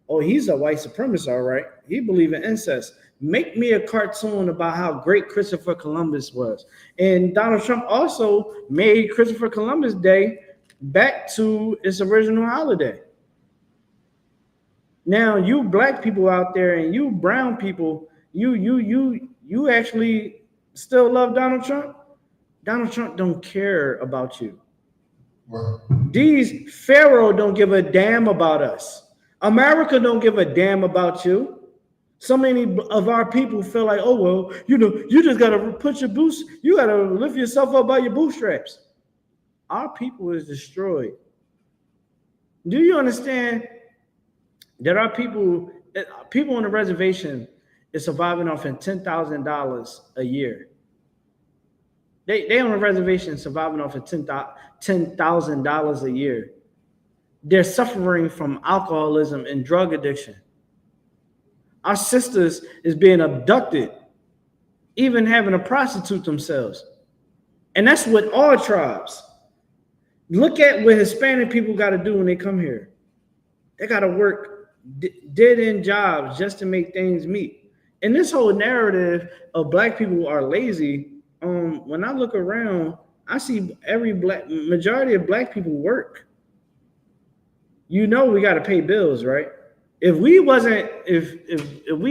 oh, he's a white supremacist, all right. He believe in incest. Make me a cartoon about how great Christopher Columbus was. And Donald Trump also made Christopher Columbus Day back to its original holiday. Now, you Black people out there and you brown people, you actually still love Donald Trump? Donald Trump don't care about you. Right. These Pharaoh don't give a damn about us. America don't give a damn about you. So many of our people feel like, oh, well, you just got to put your boots, you got to lift yourself up by your bootstraps. Our people is destroyed. Do you understand that our people on the reservation is surviving off of $10,000 a year? They on a reservation surviving off of $10,000 a year. They're suffering from alcoholism and drug addiction. Our sisters is being abducted, even having to prostitute themselves. And that's with all tribes. Look at what Hispanic people got to do when they come here. They got to work dead-end jobs just to make things meet. And this whole narrative of Black people are lazy, when I look around, I see majority of Black people work. We got to pay bills, right? If we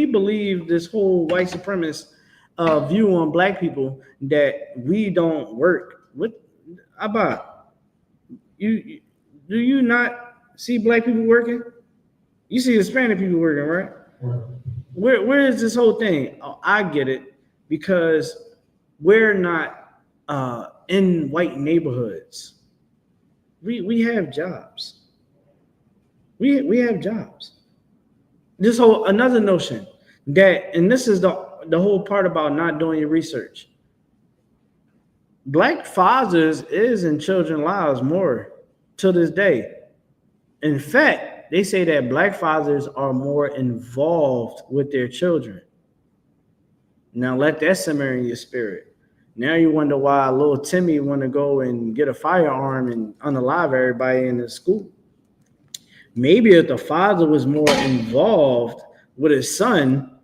believe this whole white supremacist view on Black people that we don't work, what about you? Do you not see Black people working? You see Hispanic people working, right? Right. Where is this whole thing? Oh, I get it, because we're not in white neighborhoods. We have jobs. We have jobs. Another notion that, and this is the whole part about not doing your research. Black fathers is in children's lives more to this day. In fact, they say that Black fathers are more involved with their children. Now let that simmer in your spirit. Now you wonder why little Timmy want to go and get a firearm and unalive everybody in the school. Maybe if the father was more involved with his son,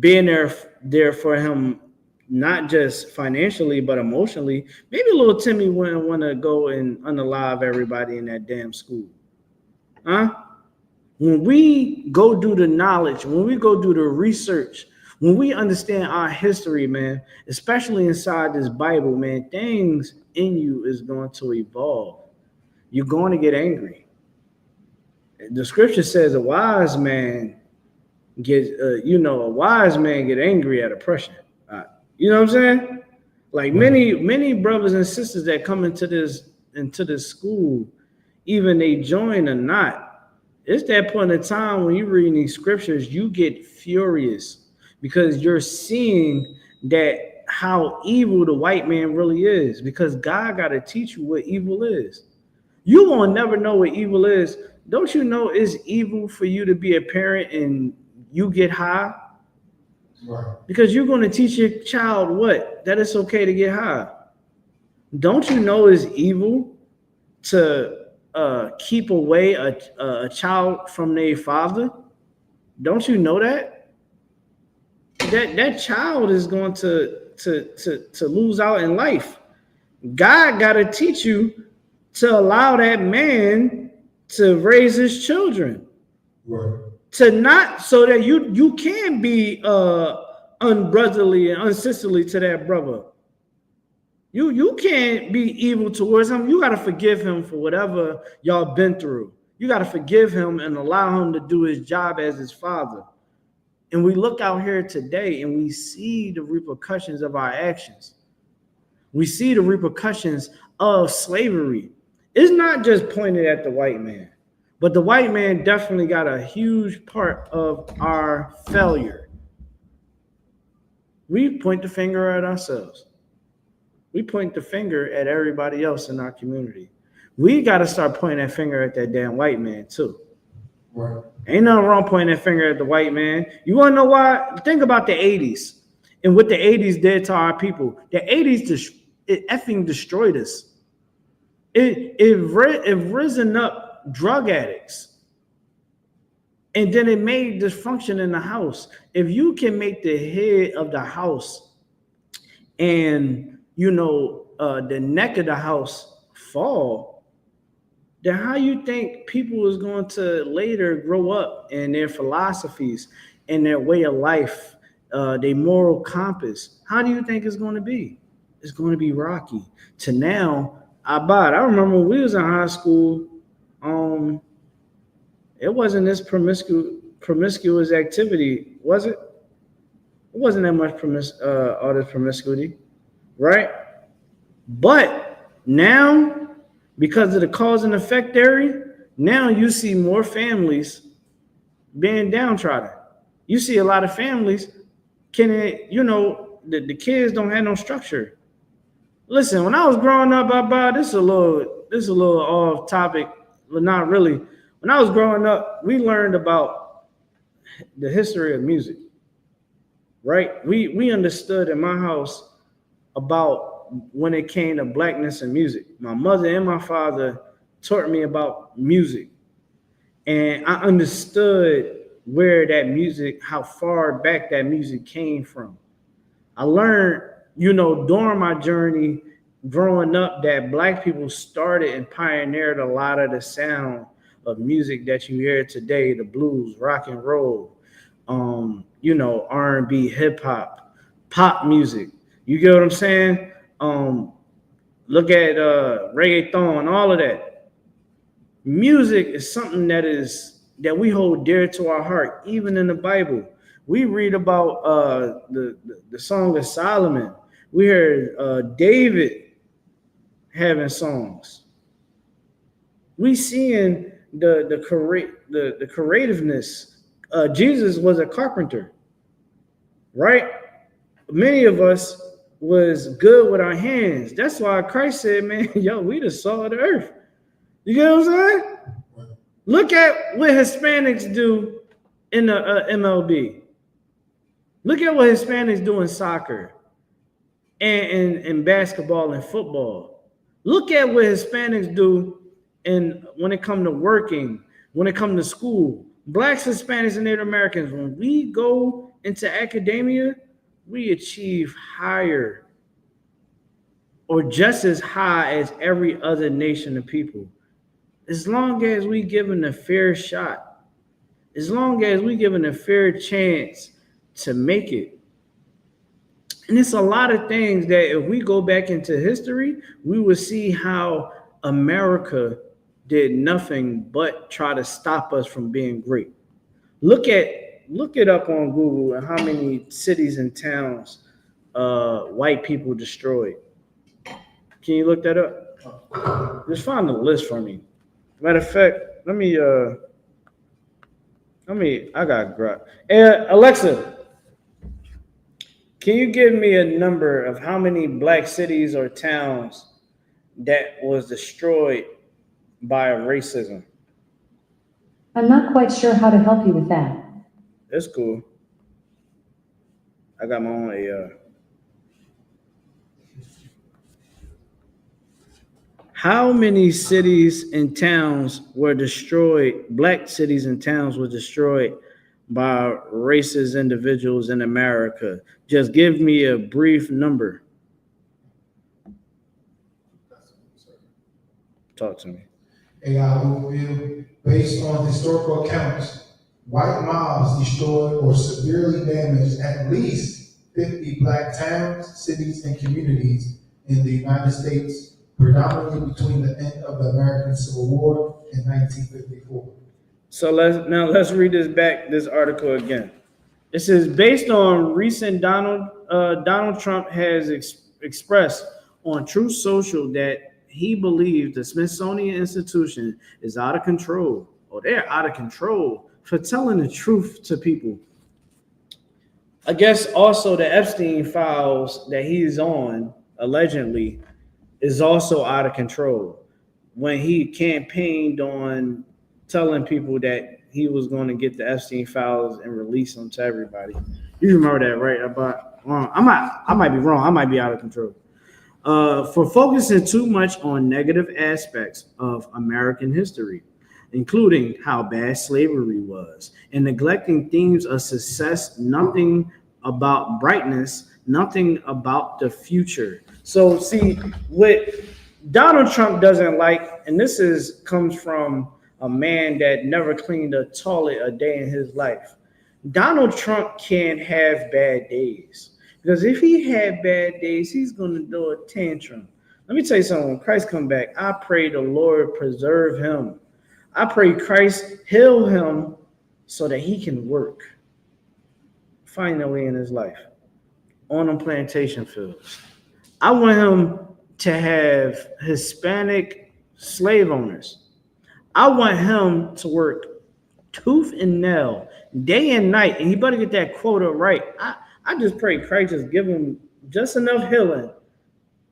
being there for him, not just financially, but emotionally, maybe little Timmy wouldn't want to go and unalive everybody in that damn school. Huh? When we go do the knowledge, when we go do the research, when we understand our history, man, especially inside this Bible, man, things in you is going to evolve. You're going to get angry. The scripture says a wise man get angry at oppression. You know what I'm saying? Like many brothers and sisters that come into this school, even they join or not, it's that point in time when you're reading these scriptures, you get furious because you're seeing that how evil the white man really is, because God got to teach you what evil is. You won't never know what evil is. Don't you know it's evil for you to be a parent and you get high? Right. Because you're going to teach your child what? That it's okay to get high. Don't you know it's evil to keep away a child from their father? Don't you know that? That child is going to lose out in life. God got to teach you to allow that man to raise his children. Right. To not so that you can be unbrotherly and unsisterly to that brother. You can't be evil towards him. You got to forgive him for whatever y'all been through. You got to forgive him and allow him to do his job as his father. And we look out here today and we see the repercussions of our actions. We see the repercussions of slavery. It's not just pointed at the white man, but the white man definitely got a huge part of our failure. We point the finger at ourselves. We point the finger at everybody else in our community. We got to start pointing that finger at that damn white man too. Right. Ain't nothing wrong pointing that finger at the white man. You want to know why? Think about the 80s and what the 80s did to our people. The 80s, it effing destroyed us. It risen up drug addicts. And then it made dysfunction in the house. If you can make the head of the house and, the neck of the house fall, then how you think people is going to later grow up in their philosophies and their way of life, their moral compass? How do you think it's going to be? It's going to be rocky. To now, I remember when we was in high school, it wasn't this promiscuous activity, was it? It wasn't that much all this promiscuity, right? But now, because of the cause and effect theory, now you see more families being downtrodden. You see a lot of families the kids don't have no structure. Listen, when I was growing up, this is a little off topic, but not really. When I was growing up, we learned about the history of music, right? We understood in my house about when it came to blackness and music. My mother and my father taught me about music. And I understood where that music, how far back that music came from. I learned, during my journey growing up, that black people started and pioneered a lot of the sound of music that you hear today, the blues, rock and roll, R&B, hip hop, pop music. You get what I'm saying? Look at reggaeton, all of that. Music is something that we hold dear to our heart, even in the Bible. We read about the Song of Solomon. We heard David having songs. We seeing the creativeness. Jesus was a carpenter, right? Many of us was good with our hands. That's why Christ said, man, we the salt of the earth. You get what I'm saying? Look at what Hispanics do in the MLB. Look at what Hispanics do in soccer and basketball and football. Look at what Hispanics do when it comes to working, when it comes to school. Blacks, Hispanics, and Native Americans, when we go into academia, we achieve higher or just as high as every other nation of people. As long as we given a fair shot, as long as we given a fair chance to make it. And it's a lot of things that if we go back into history, we will see how America did nothing but try to stop us from being great. Look it up on Google and how many cities and towns white people destroyed. Can you look that up? Just find the list for me. Matter of fact, I got grab. Alexa, can you give me a number of how many black cities or towns that was destroyed by racism? I'm not quite sure how to help you with that. That's cool. I got my own AI. How many cities and towns were destroyed? Black cities and towns were destroyed by racist individuals in America. Just give me a brief number. Talk to me. AI based on historical accounts, white mobs destroyed or severely damaged at least 50 black towns, cities, and communities in the United States, predominantly between the end of the American Civil War and 1954. So let's read this article again. It says, based on recent Donald Trump has expressed on Truth Social that he believes the Smithsonian Institution is out of control, or they're out of control for telling the truth to people. I guess also the Epstein files that he's on, allegedly, is also out of control. When he campaigned on telling people that he was going to get the Epstein files and release them to everybody. You remember that, right? I might be wrong. I might be out of control. For focusing too much on negative aspects of American history, including how bad slavery was, and neglecting themes of success, nothing about brightness, nothing about the future. So see, what Donald Trump doesn't like, and this comes from a man that never cleaned a toilet a day in his life. Donald Trump can't have bad days. Because if he had bad days, he's going to do a tantrum. Let me tell you something. When Christ come back, I pray the Lord preserve him. I pray Christ heal him so that he can work finally in his life on the plantation fields. I want him to have Hispanic slave owners. I want him to work tooth and nail, day and night, and he better get that quota right. I just pray Christ just give him just enough healing.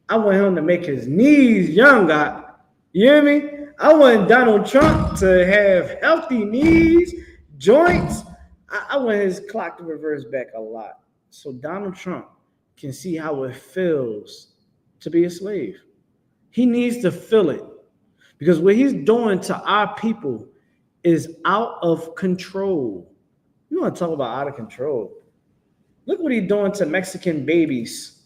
I want him to make his knees young, God. You hear me? I want Donald Trump to have healthy knees, joints. I want his clock to reverse back a lot, so Donald Trump can see how it feels to be a slave. He needs to feel it, because what he's doing to our people is out of control. You want to talk about out of control? Look what he's doing to Mexican babies.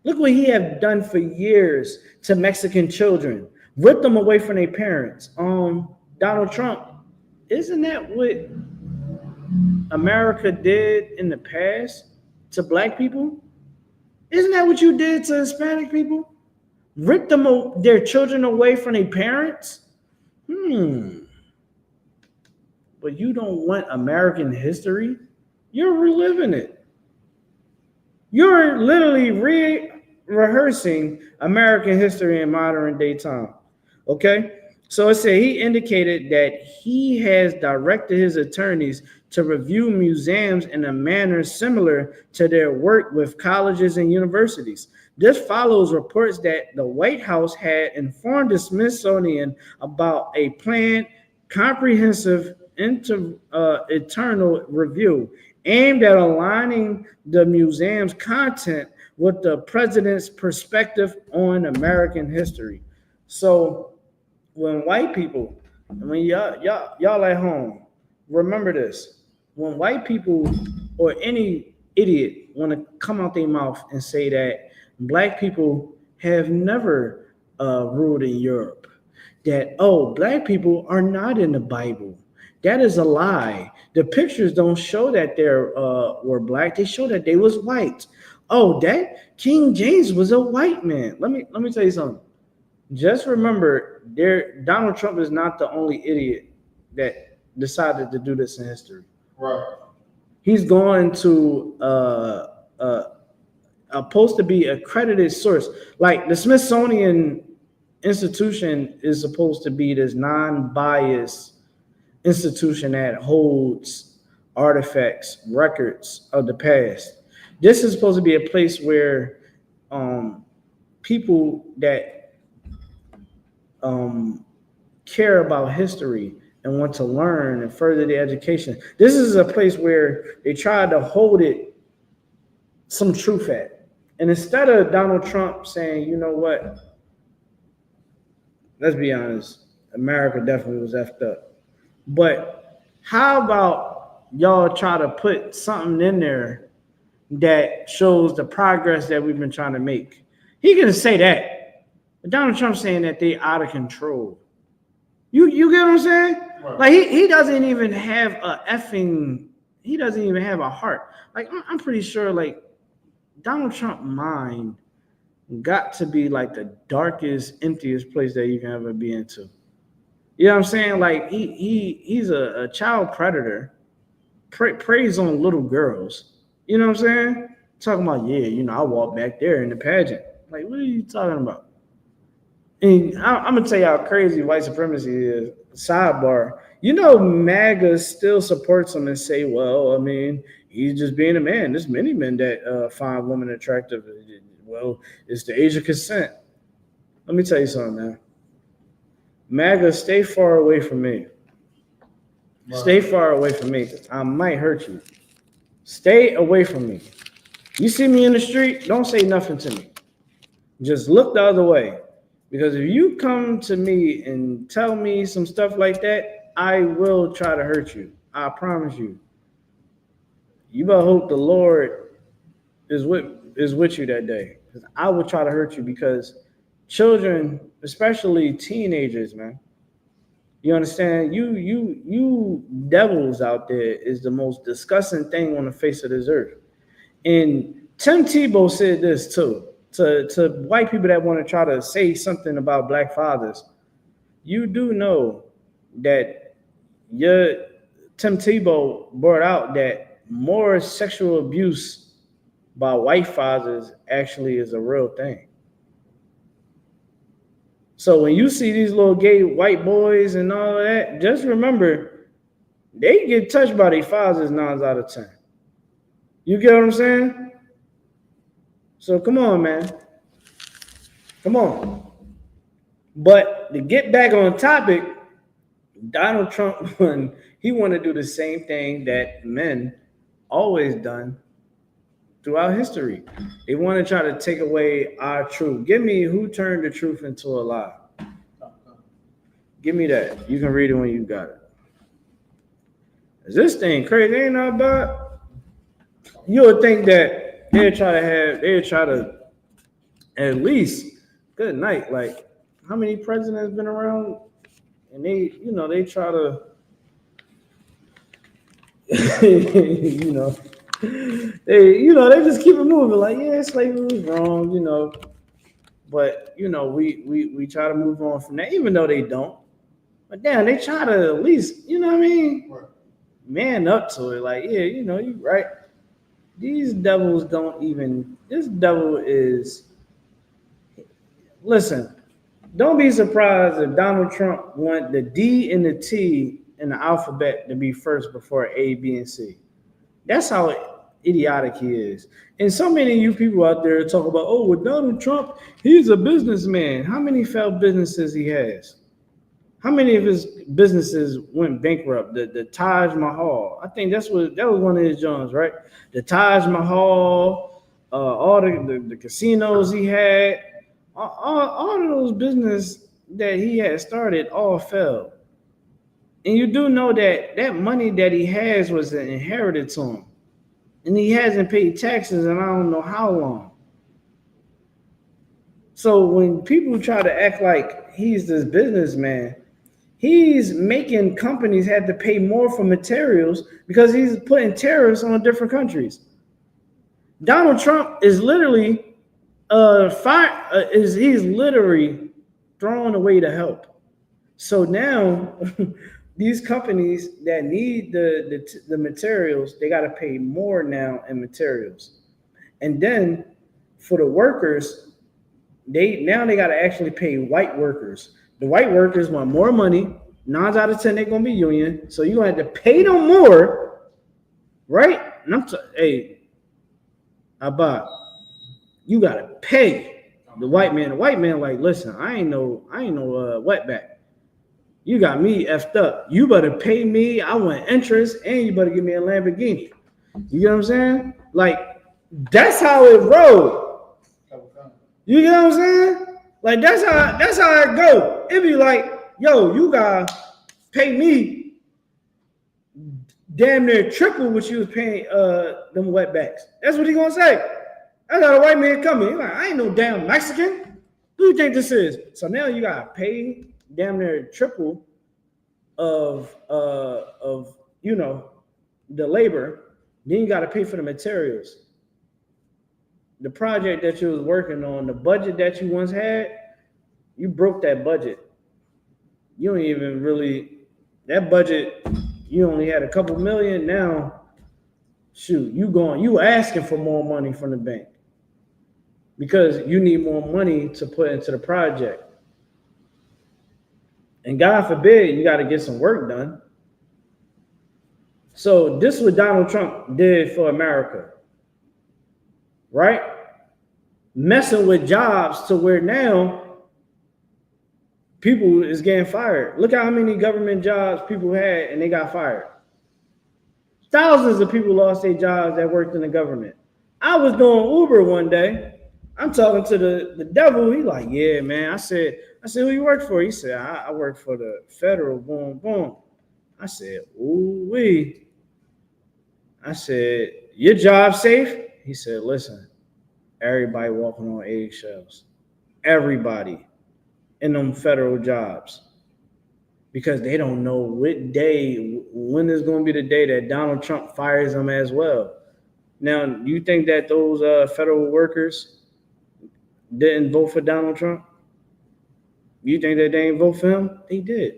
Look what he have done for years to Mexican children. Ripped them away from their parents. Donald Trump, isn't that what America did in the past to black people? Isn't that what you did to Hispanic people? Ripped them their children away from their parents? But you don't want American history? You're reliving it. You're literally rehearsing American history in modern day time. Okay? So it said he indicated that he has directed his attorneys to review museums in a manner similar to their work with colleges and universities. This follows reports that the White House had informed the Smithsonian about a planned comprehensive internal review aimed at aligning the museum's content with the president's perspective on American history. So when white people, when y'all at home, remember this. When white people or any idiot want to come out their mouth and say that black people have never ruled in Europe, that, black people are not in the Bible, that is a lie. The pictures don't show that they were black. They show that they was white. That King James was a white man. Let me tell you something. Just remember, Donald Trump is not the only idiot that decided to do this in history. Right. He's going to supposed to be accredited source. Like the Smithsonian Institution is supposed to be this non-biased institution that holds artifacts, records of the past. This is supposed to be a place where people that care about history and want to learn and further their education. This is a place where they try to hold it some truth at. And instead of Donald Trump saying, you know what, let's be honest, America definitely was effed up. But how about y'all try to put something in there that shows the progress that we've been trying to make? He can say that, but Donald Trump saying that they out of control. You get what I'm saying? Right. Like he doesn't even have he doesn't even have a heart. Like I'm pretty sure like Donald Trump mind got to be like the darkest, emptiest place that you can ever be into. You know what I'm saying? Like he's a child predator, preys on little girls. You know what I'm saying? Talking about, yeah, I walk back there in the pageant. Like, what are you talking about? And I'm gonna tell you how crazy white supremacy is. Sidebar, MAGA still supports him and say, well, I mean, he's just being a man. There's many men that find women attractive. Well, it's the age of consent. Let me tell you something, man. MAGA, stay far away from me. Wow. Stay far away from me. I might hurt you. Stay away from me. You see me in the street, don't say nothing to me. Just look the other way. Because if you come to me and tell me some stuff like that, I will try to hurt you. I promise you. You better hope the Lord is with you that day. Because I will try to hurt you, because children, especially teenagers, man, you understand? You devils out there is the most disgusting thing on the face of this earth. And Tim Tebow said this too. To white people that want to try to say something about black fathers, you do know that Tim Tebow brought out that more sexual abuse by white fathers actually is a real thing. So when you see these little gay white boys and all of that, just remember, they get touched by their fathers 9 out of 10. You get what I'm saying? So come on, man. Come on. But to get back on topic, Donald Trump, he want to do the same thing that men always done throughout history. They want to try to take away our truth. Give me who turned the truth into a lie. Give me that. You can read it when you got it. Is this thing crazy? Ain't not bad. You would think that they'd try to at least, good night. Like, how many presidents been around? And they try to, they just keep it moving. Like, yeah, slavery was wrong, but we try to move on from that, even though they don't. But damn, they try to at least, man up to it. Like, yeah, you right. These devils this devil is, listen, don't be surprised if Donald Trump want the D and the T in the alphabet to be first before A, B, and C. That's how idiotic he is. And so many of you people out there talk about, oh, with Donald Trump, he's a businessman. How many failed businesses he has? How many of his businesses went bankrupt? The Taj Mahal. I think that was one of his joints, right? The Taj Mahal, all the casinos he had, all of those business that he had started all failed. And you do know that money that he has was inherited to him. And he hasn't paid taxes in I don't know how long. So when people try to act like he's this businessman, he's making companies have to pay more for materials because he's putting tariffs on different countries. Donald Trump is literally he's literally throwing away the help. So now these companies that need the materials, they got to pay more now in materials. And then for the workers, they got to actually pay white workers. The white workers want more money. 9 out of 10, they're going to be union. So you're going to have to pay them more, right? And hey, Abba, you got to pay the white man. The white man like, listen, I ain't no wetback. You got me effed up. You better pay me. I want interest, and you better give me a Lamborghini. You get what I'm saying? Like, that's how it rolled. You get what I'm saying? Like that's how it go. It be like, yo, you gotta pay me damn near triple what you was paying them wetbacks. That's what he gonna say. I got a white man coming. He's like, I ain't no damn Mexican. Who you think this is? So now you gotta pay damn near triple of you know the labor. Then you gotta pay for the materials. The project that you was working on, the budget that you once had, you broke that budget. You don't even really that budget. You only had a couple million. Now, shoot, you asking for more money from the bank because you need more money to put into the project. And God forbid you got to get some work done. So this is what Donald Trump did for America, right? Messing with jobs to where now people is getting fired. Look at how many government jobs people had and they got fired. Thousands of people lost their jobs that worked in the government. I was doing Uber one day. I'm talking to the devil. He like, yeah, man. I said, who you work for? He said, I work for the federal. Boom, boom. I said, ooh wee. I said, your job safe? He said, listen, everybody walking on eggshells. Everybody in them federal jobs. Because they don't know what day, when is going to be the day that Donald Trump fires them as well. Now, you think that those federal workers didn't vote for Donald Trump? You think that they didn't vote for him? They did.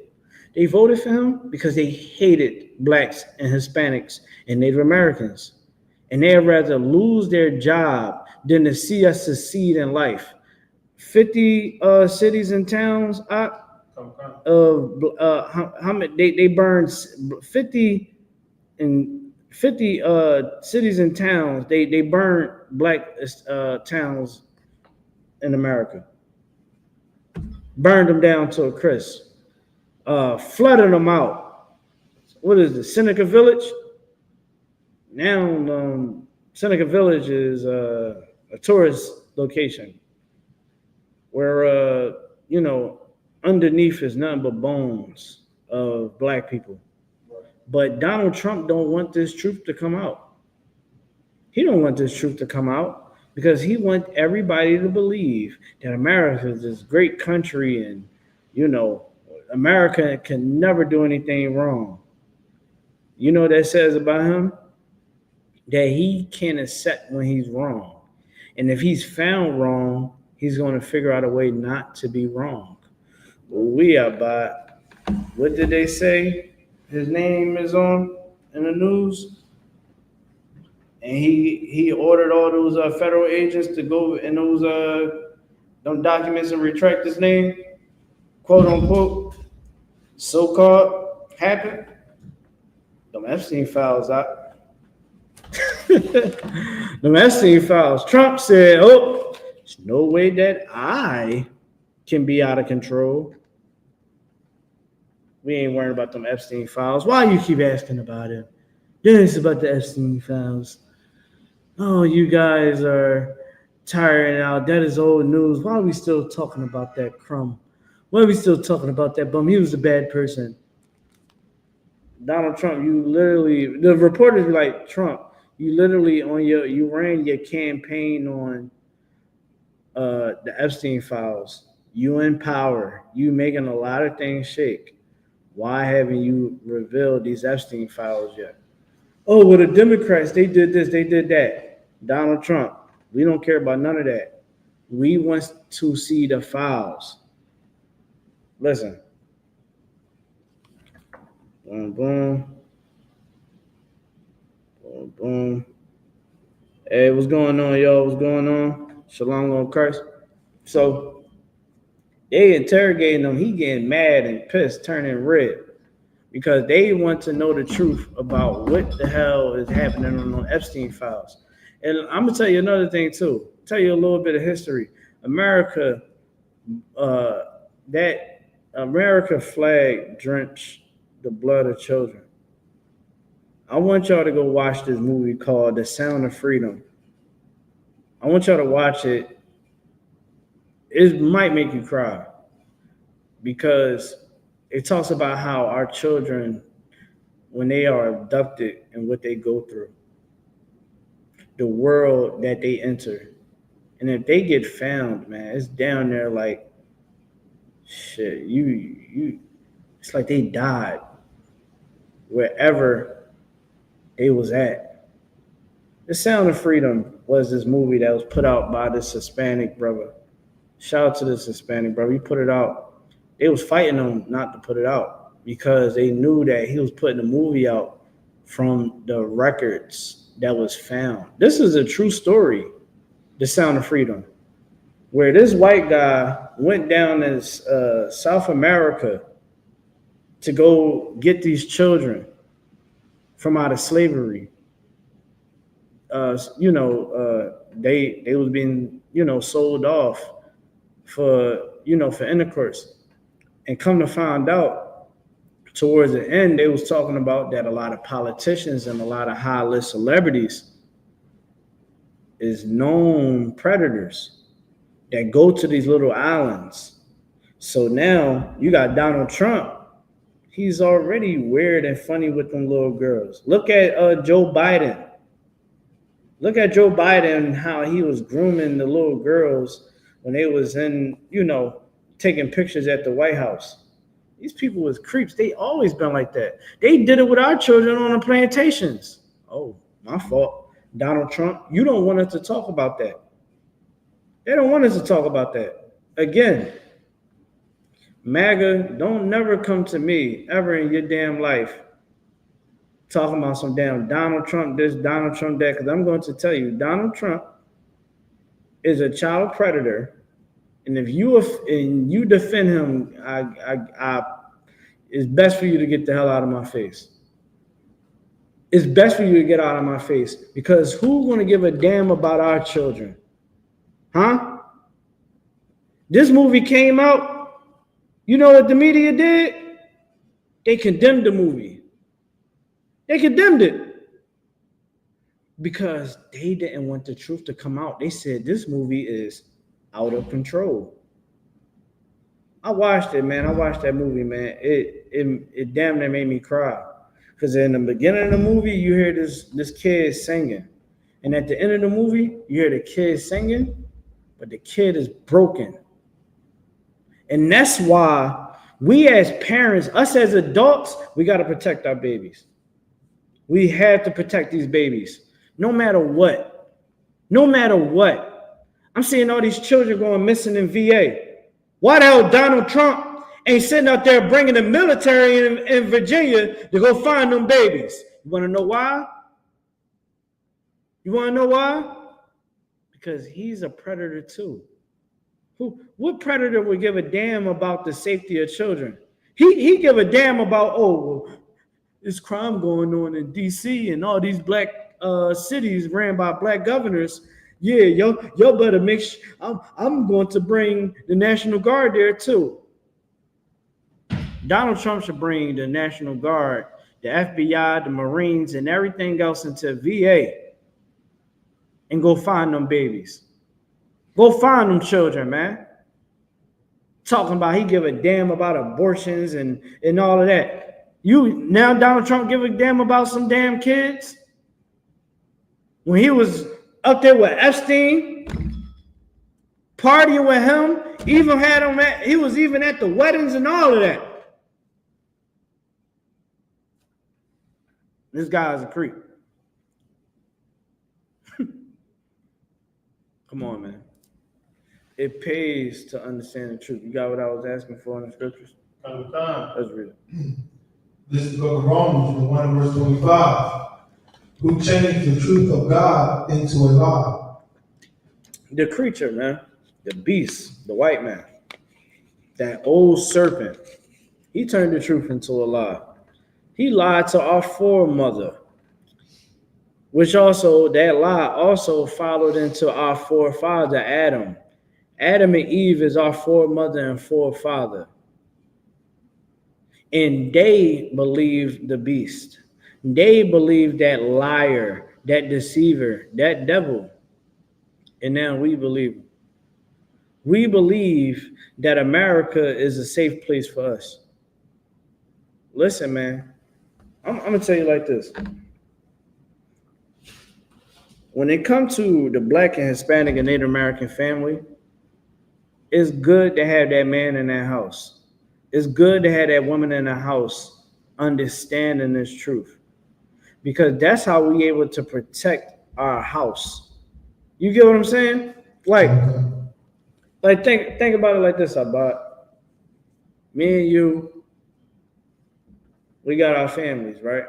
They voted for him because they hated blacks and Hispanics and Native Americans. And they'd rather lose their job than to see us succeed in life. 50 cities and towns, how many they burned 50 cities and towns. They burned black towns in America. Burned them down to a crisp. Flooded them out. What is it? Seneca Village? Now Seneca Village is a tourist location where underneath is nothing but bones of black people. But Donald Trump don't want this truth to come out. He don't want this truth to come out because he wants everybody to believe that America is this great country and, America can never do anything wrong. You know what that says about him? That he can't accept when he's wrong. And if he's found wrong, he's going to figure out a way not to be wrong. We are by, what did they say? His name is on in the news. And he ordered all those federal agents to go in those documents and retract his name, quote unquote, so-called happened. Them Epstein files out. Them Epstein files. Trump said, there's no way that I can be out of control. We ain't worrying about them Epstein files. Why you keep asking about it? This is about the Epstein files. Oh, you guys are tiring out. That is old news. Why are we still talking about that crumb? Why are we still talking about that bum? He was a bad person. Donald Trump, the reporters were like, Trump, you literally you ran your campaign on the Epstein files. You in power. You making a lot of things shake. Why haven't you revealed these Epstein files yet? Oh, well, the Democrats, they did this, they did that. Donald Trump, we don't care about none of that. We want to see the files. Listen. Boom, boom. Boom, boom. Hey, what's going on, y'all? What's going on? Shalom on Christ. So they interrogating him. He getting mad and pissed, turning red because they want to know the truth about what the hell is happening on the Epstein files. And I'm gonna tell you another thing too. Tell you a little bit of history. America, that America flag drenched the blood of children. I want y'all to go watch this movie called The Sound of Freedom. I want y'all to watch it. it might make you cry because it talks about how our children, when they are abducted and what they go through, the world that they enter. And if they get found, man, it's down there like shit. It's like they died wherever they was at. The Sound of Freedom was this movie that was put out by this Hispanic brother. Shout out to this Hispanic brother. He put it out. They was fighting him not to put it out because they knew that he was putting the movie out from the records that was found. This is a true story, The Sound of Freedom, where this white guy went down in South America to go get these children from out of slavery. They was being, sold off for intercourse. And come to find out, towards the end, they was talking about that a lot of politicians and a lot of high-list celebrities is known predators that go to these little islands. So now you got Donald Trump. He's already weird and funny with them little girls. Look at Joe Biden. Look at Joe Biden, how he was grooming the little girls when they was in, taking pictures at the White House. These people was creeps. They always been like that. They did it with our children on the plantations. Oh, my fault. Donald Trump, you don't want us to talk about that. They don't want us to talk about that. Again, MAGA, don't never come to me ever in your damn life talking about some damn Donald Trump this, Donald Trump that, because I'm going to tell you, Donald Trump is a child predator. And if you defend him, it's best for you to get the hell out of my face. It's best for you to get out of my face, because who's going to give a damn about our children? Huh? This movie came out. You know what the media did? They condemned the movie. They condemned it because they didn't want the truth to come out. They said this movie is out of control. I watched it, man. I watched that movie, man. It damn near made me cry. Because in the beginning of the movie, you hear this kid singing. And at the end of the movie, you hear the kid singing, but the kid is broken. And that's why we as parents, us as adults, we got to protect our babies. We have to protect these babies, no matter what. No matter what. I'm seeing all these children going missing in VA. Why the hell Donald Trump ain't sitting out there bringing the military in Virginia to go find them babies? You want to know why? You want to know why? Because he's a predator too. What predator would give a damn about the safety of children? He give a damn about, this crime going on in DC and all these black cities ran by black governors. Yeah, y'all better make sure. I'm going to bring the National Guard there too. Donald Trump should bring the National Guard, the FBI, the Marines, and everything else into VA and go find them babies. Go find them children, man. Talking about he give a damn about abortions and all of that. Now Donald Trump give a damn about some damn kids? When he was up there with Epstein, partying with him, even had him he was even at the weddings and all of that. This guy is a creep. Come on, man. It pays to understand the truth. You got what I was asking for in the scriptures? Let's read it. This is the book of Romans, 1 verse 25. Who changed the truth of God into a lie? The creature, man. The beast, the white man. That old serpent. He turned the truth into a lie. He lied to our foremother. Which also, that lie also followed into our forefather, Adam. Adam and Eve is our foremother and forefather. And they believed the beast. They believed that liar, that deceiver, that devil. And now we believe him. we believe that America is a safe place for us. Listen, man, I'm gonna tell you like this. When it comes to the Black and Hispanic and Native American family, it's good to have that man in that house. It's good to have that woman in the house understanding this truth, because that's how we able to protect our house. You get what I'm saying? Like think about it like this, Abad. Me and you, we got our families, right?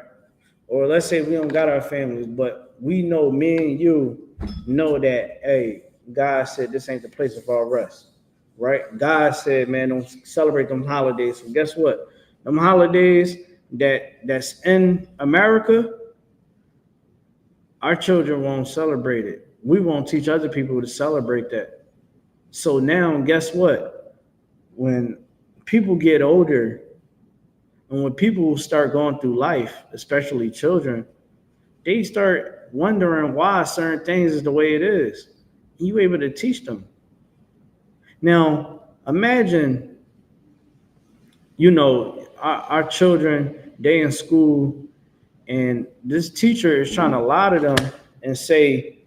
Or let's say we don't got our families, but we know, me and you know that, hey, God said this ain't the place of our rest, right? God said, man, don't celebrate them holidays. So guess what? Them holidays that's in America, our children won't celebrate it. We won't teach other people to celebrate that. So now, guess what? When people get older and when people start going through life, especially children, they start wondering why certain things is the way it is. And you able to teach them. Now, imagine, our children, they in school, and this teacher is trying to lie to them and say,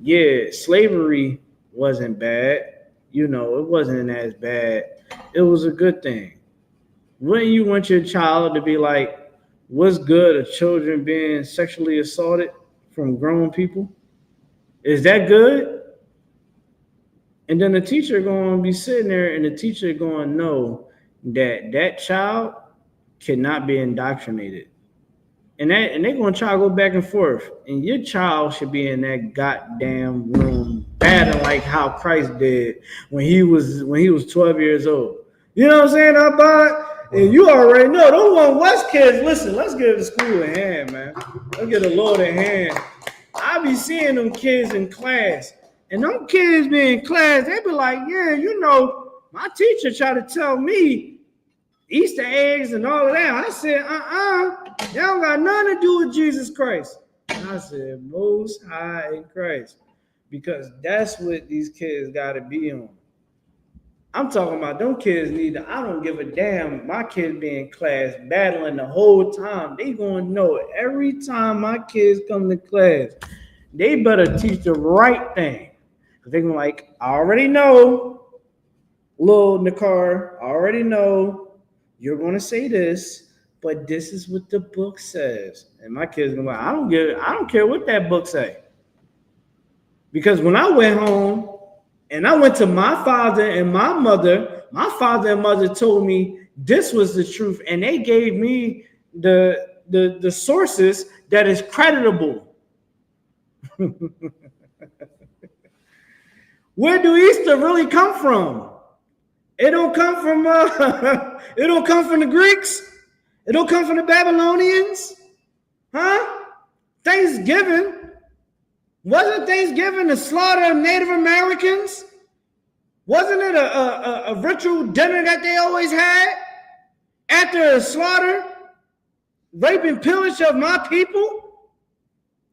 yeah, slavery wasn't bad. It wasn't as bad. It was a good thing. Wouldn't you want your child to be like, what's good of children being sexually assaulted from grown people? Is that good? And then the teacher going to be sitting there, and the teacher going to know that child cannot be indoctrinated. And they're going to try to go back and forth. And your child should be in that goddamn room battling like how Christ did when he was 12 years old. You know what I'm saying, Abad? And you already know, those one West kids, listen, let's give the school a hand, man. Let's give the Lord a hand. I be seeing them kids in class. And them kids be in class, they be like, yeah, my teacher tried to tell me Easter eggs and all of that. I said, that don't got nothing to do with Jesus Christ. And I said, Most High in Christ. Because that's what these kids got to be on. I'm talking about them kids I don't give a damn. My kids be in class battling the whole time. They gonna know it. Every time my kids come to class, they better teach the right thing. Because they gonna like, I already know, little Nakar, I already know you're gonna say this, but this is what the book says. And my kids gonna be like, I don't care what that book say. Because when I went home, and I went to my father and my mother and mother told me this was the truth. And they gave me the sources that is creditable. Where do Easter really come from? It don't come from it don't come from the Greeks. It don't come from the Babylonians. Huh? Thanksgiving. Wasn't Thanksgiving the slaughter of Native Americans? Wasn't it a ritual dinner that they always had after a slaughter, rape and pillage of my people?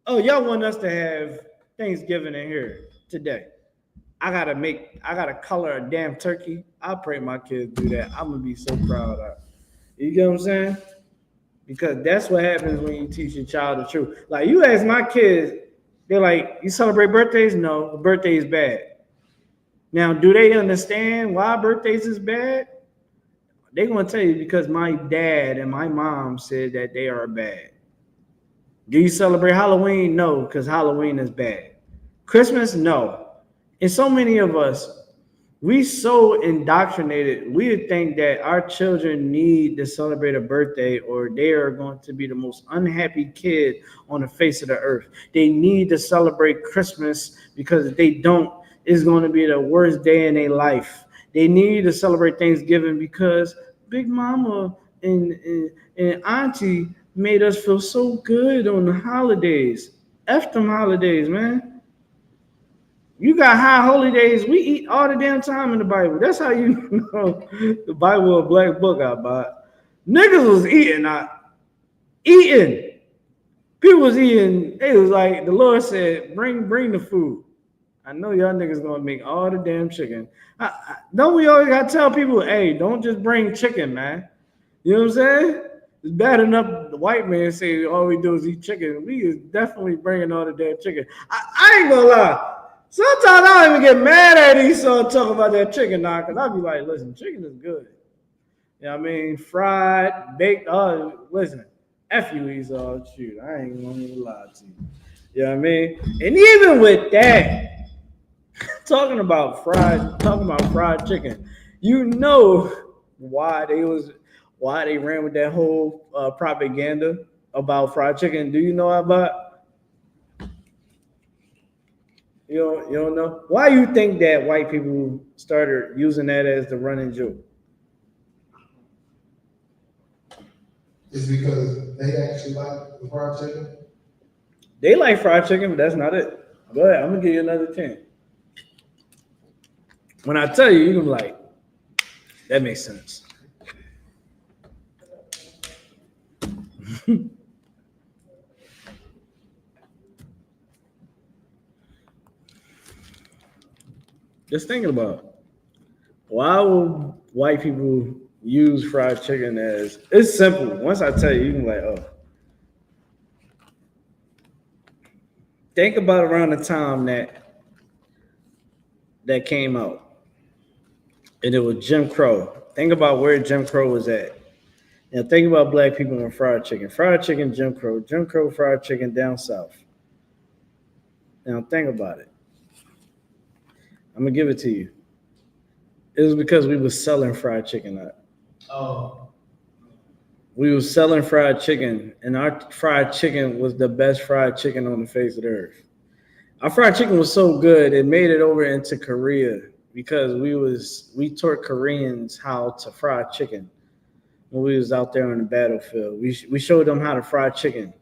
Oh, y'all want us to have Thanksgiving in here today. I gotta color a damn turkey. I pray my kids do that. I'm gonna be so proud of that. You get what I'm saying? Because that's what happens when you teach your child the truth. Like you ask my kids, they're like, you celebrate birthdays? No, a birthday is bad. Now, do they understand why birthdays is bad? They're going to tell you because my dad and my mom said that they are bad. Do you celebrate Halloween? No, because Halloween is bad. Christmas? No. And so many of us, we so indoctrinated, we think that our children need to celebrate a birthday or they are going to be the most unhappy kid on the face of the earth. They need to celebrate Christmas because if they don't, it's going to be the worst day in their life. They need to celebrate Thanksgiving because Big Mama and Auntie made us feel so good on the holidays. F them holidays, man. You got high holy days. We eat all the damn time in the Bible. That's how you know the Bible a black book I bought. Niggas was eating. People was eating. It was like the Lord said, bring the food. I know y'all niggas gonna make all the damn chicken. Don't we always gotta tell people, hey, don't just bring chicken, man. You know what I'm saying? It's bad enough the white man say all we do is eat chicken. We is definitely bringing all the damn chicken. I ain't gonna lie. Sometimes I don't even get mad at Esau talking about that chicken now, because I'll be like, listen, chicken is good. You know what I mean? Fried, baked, listen, F you, Esau. Shoot, I ain't gonna even lie to you. You know what I mean? And even with that, talking about fried chicken, you know why they ran with that whole propaganda about fried chicken. Do you know about? You don't know? Why you think that white people started using that as the running joke? It's because they actually like the fried chicken. They like fried chicken, but that's not it. Go ahead, I'm gonna give you another 10. When I tell you, you're gonna be like, that makes sense. Just thinking about it. Why would white people use fried chicken as it's simple. Once I tell you, you can be like, oh. Think about around the time that came out. And it was Jim Crow. Think about where Jim Crow was at. Now think about black people and fried chicken. Fried chicken, Jim Crow, fried chicken down south. Now think about it. I'm gonna give it to you. It was because we was selling fried chicken out. Oh. We was selling fried chicken, and our fried chicken was the best fried chicken on the face of the earth. Our fried chicken was so good, it made it over into Korea because we taught Koreans how to fry chicken when we was out there on the battlefield. We showed them how to fry chicken.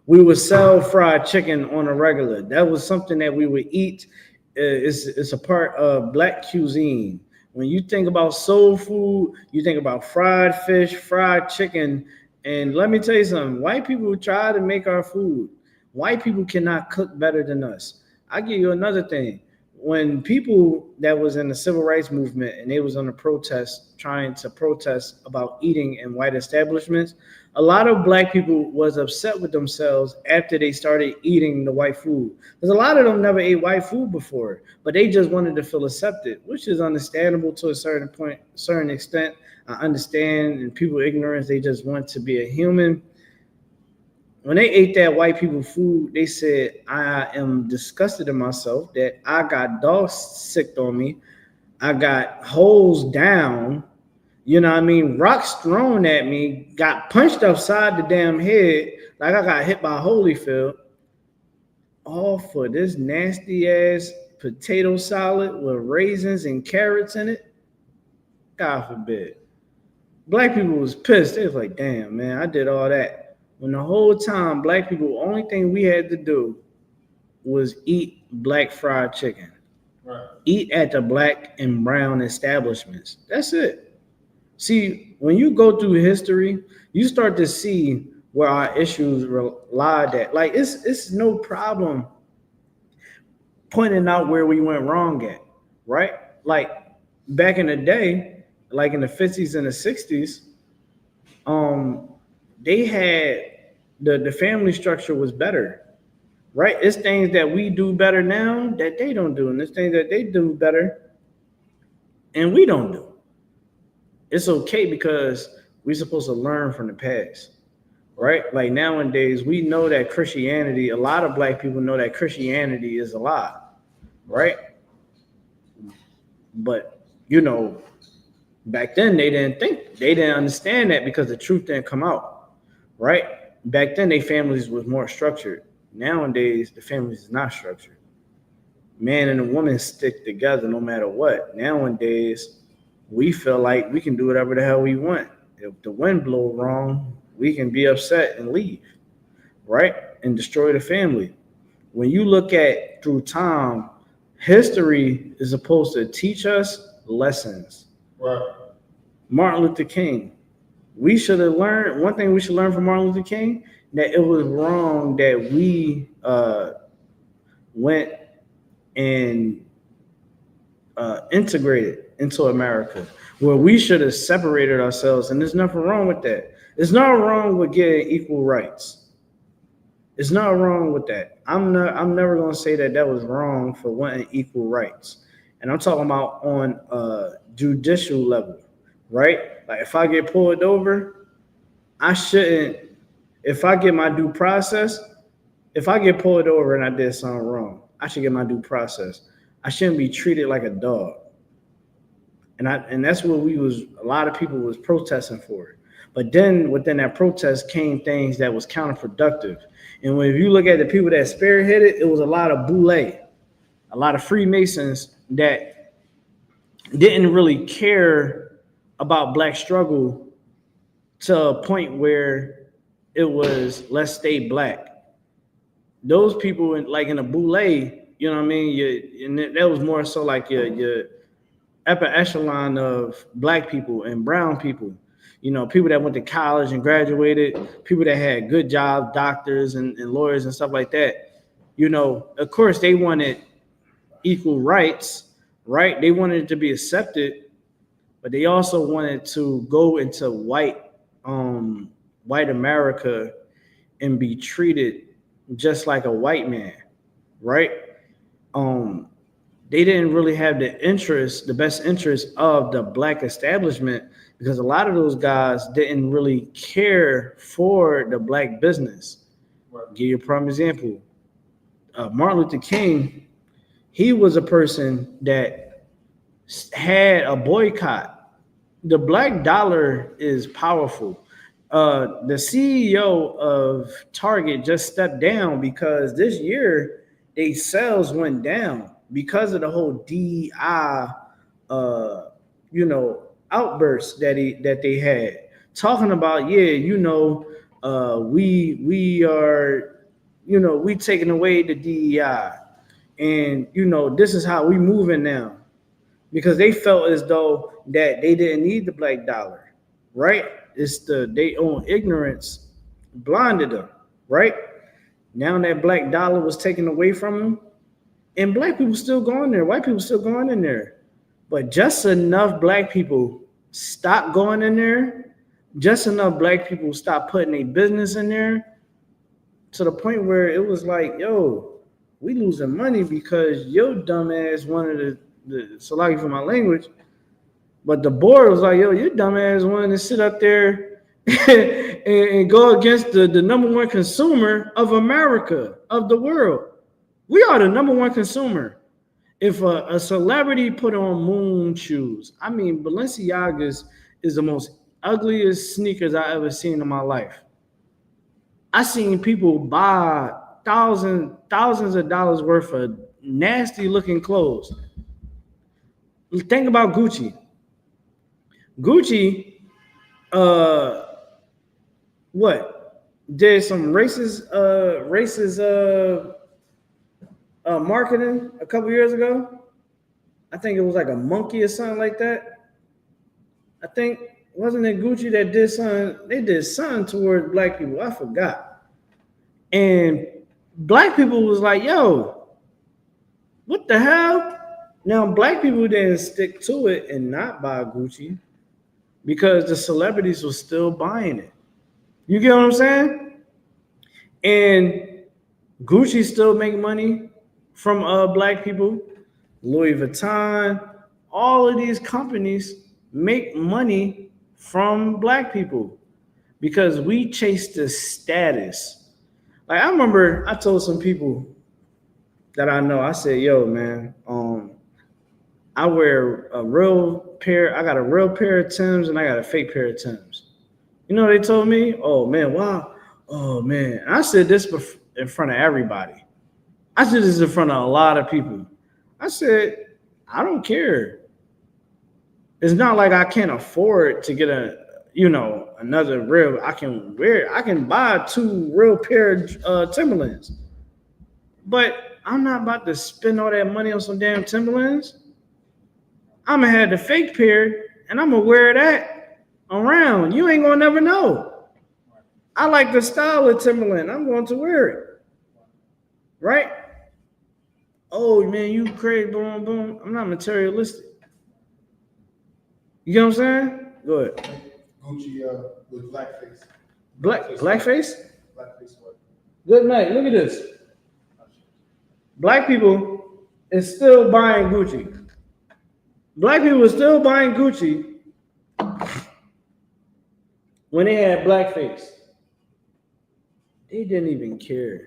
We would sell fried chicken on a regular. That was something that we would eat. It's a part of black cuisine. When you think about soul food, you think about fried fish, fried chicken. And let me tell you something, white people try to make our food. White people cannot cook better than us. I'll give you another thing. When people that was in the civil rights movement and they was on a protest, trying to protest about eating in white establishments, a lot of black people was upset with themselves after they started eating the white food. Because a lot of them never ate white food before, but they just wanted to feel accepted, which is understandable to a certain point, certain extent. I understand, and people ignorance, they just want to be a human. When they ate that white people food, they said, I am disgusted in myself that I got dogs sicked on me. I got holes down. You know what I mean? Rocks thrown at me, got punched upside the damn head like I got hit by Holyfield. All for this nasty ass potato salad with raisins and carrots in it. God forbid. Black people was pissed. They was like, damn, man, I did all that. When the whole time, black people, only thing we had to do was eat black fried chicken. Right. Eat at the black and brown establishments. That's it. See, when you go through history, you start to see where our issues lied at. Like, it's no problem pointing out where we went wrong at, right? Like, back in the day, like in the 50s and the 60s, they had the family structure was better, right? It's things that we do better now that they don't do, and it's things that they do better and we don't do. It's okay because we're supposed to learn from the past, right? Like nowadays, we know that Christianity, a lot of black people know that Christianity is a lie, right? But, you know, back then they didn't understand that because the truth didn't come out, right? Back then, their families was more structured. Nowadays, the families is not structured. Man and a woman stick together no matter what. Nowadays, we feel like we can do whatever the hell we want. If the wind blow wrong, we can be upset and leave, right? And destroy the family. When you look at through time, history is supposed to teach us lessons. Right. Martin Luther King. We should have learned, one thing we should learn from Martin Luther King, that it was wrong that we went and integrated into America, where we should have separated ourselves. And there's nothing wrong with that. There's nothing wrong with getting equal rights. It's not wrong with that. I'm never gonna say that that was wrong for wanting equal rights. And I'm talking about on a judicial level, right? Like if I get pulled over, I shouldn't. If I get my due process, if I get pulled over and I did something wrong, I should get my due process. I shouldn't be treated like a dog. And that's what a lot of people was protesting for. But then within that protest came things that was counterproductive. And if you look at the people that spearheaded, it was a lot of boule, a lot of Freemasons that didn't really care about black struggle to a point where it was let's stay black. Those people in a boule, you know what I mean? And that was more so like your upper echelon of black people and brown people. You know, people that went to college and graduated, people that had good jobs, doctors and lawyers and stuff like that. You know, of course, they wanted equal rights, right? They wanted it to be accepted, but they also wanted to go into white America and be treated just like a white man, right? They didn't really have the best interest of the black establishment, because a lot of those guys didn't really care for the black business. Right. Give you a prime example. Martin Luther King, he was a person that had a boycott. The black dollar is powerful. The CEO of Target just stepped down because this year their sales went down because of the whole DEI, outbursts that they had, talking about, we are, we taking away the DEI, and this is how we moving now, because they felt as though that they didn't need the black dollar, right? It's their own ignorance blinded them, right? Now that black dollar was taken away from them, and black people still going there, white people still going in there, but just enough black people stop going in there, just enough black people stop putting a business in there, to the point where it was like, yo, we losing money because your dumb ass wanted to sorry for my language, but the board was like, yo, your dumb ass wanted to sit up there and go against the number one consumer of America, of the world. We are the number one consumer. If a celebrity put on moon shoes, I mean, Balenciagas is the most ugliest sneakers I ever seen in my life. I seen people buy thousands of dollars worth of nasty looking clothes. Think about Gucci. Gucci, did some racist marketing a couple years ago. I think it was like a monkey or something like that. I think, wasn't it Gucci that did something? They did something towards black people. I forgot. And black people was like, yo, what the hell? Now, black people didn't stick to it and not buy Gucci because the celebrities were still buying it. You get what I'm saying? And Gucci still make money from black people. Louis Vuitton, all of these companies make money from black people because we chase the status. Like, I remember I told some people that I know, I said, yo, man, I wear I got a real pair of Timbs and I got a fake pair of Timbs. You know what they told me? Oh man, wow. Oh man. And I said this in front of everybody. I said this in front of a lot of people. I said, I don't care. It's not like I can't afford to get another real. I can buy 2 real pair of Timberlands. But I'm not about to spend all that money on some damn Timberlands. I'm gonna have the fake pair and I'm gonna wear that around. You ain't gonna never know. I like the style of Timberland. I'm going to wear it. Right? oh man, you crazy, boom, boom. I'm not materialistic. You know what I'm saying? Go ahead. Gucci with blackface. Blackface? Blackface what? Good night. Look at this. Black people is still buying Gucci. Black people were still buying Gucci when they had blackface. They didn't even care.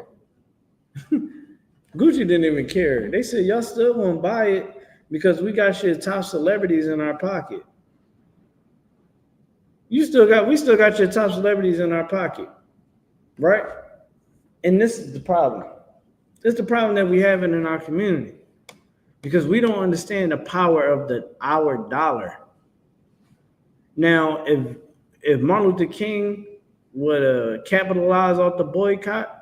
Gucci didn't even care. They said, y'all still won't buy it because we got shit top celebrities in our pocket. We still got your top celebrities in our pocket. Right? And this is the problem. This is the problem that we have in our community. Because we don't understand the power of our dollar. Now, if Martin Luther King would capitalize off the boycott,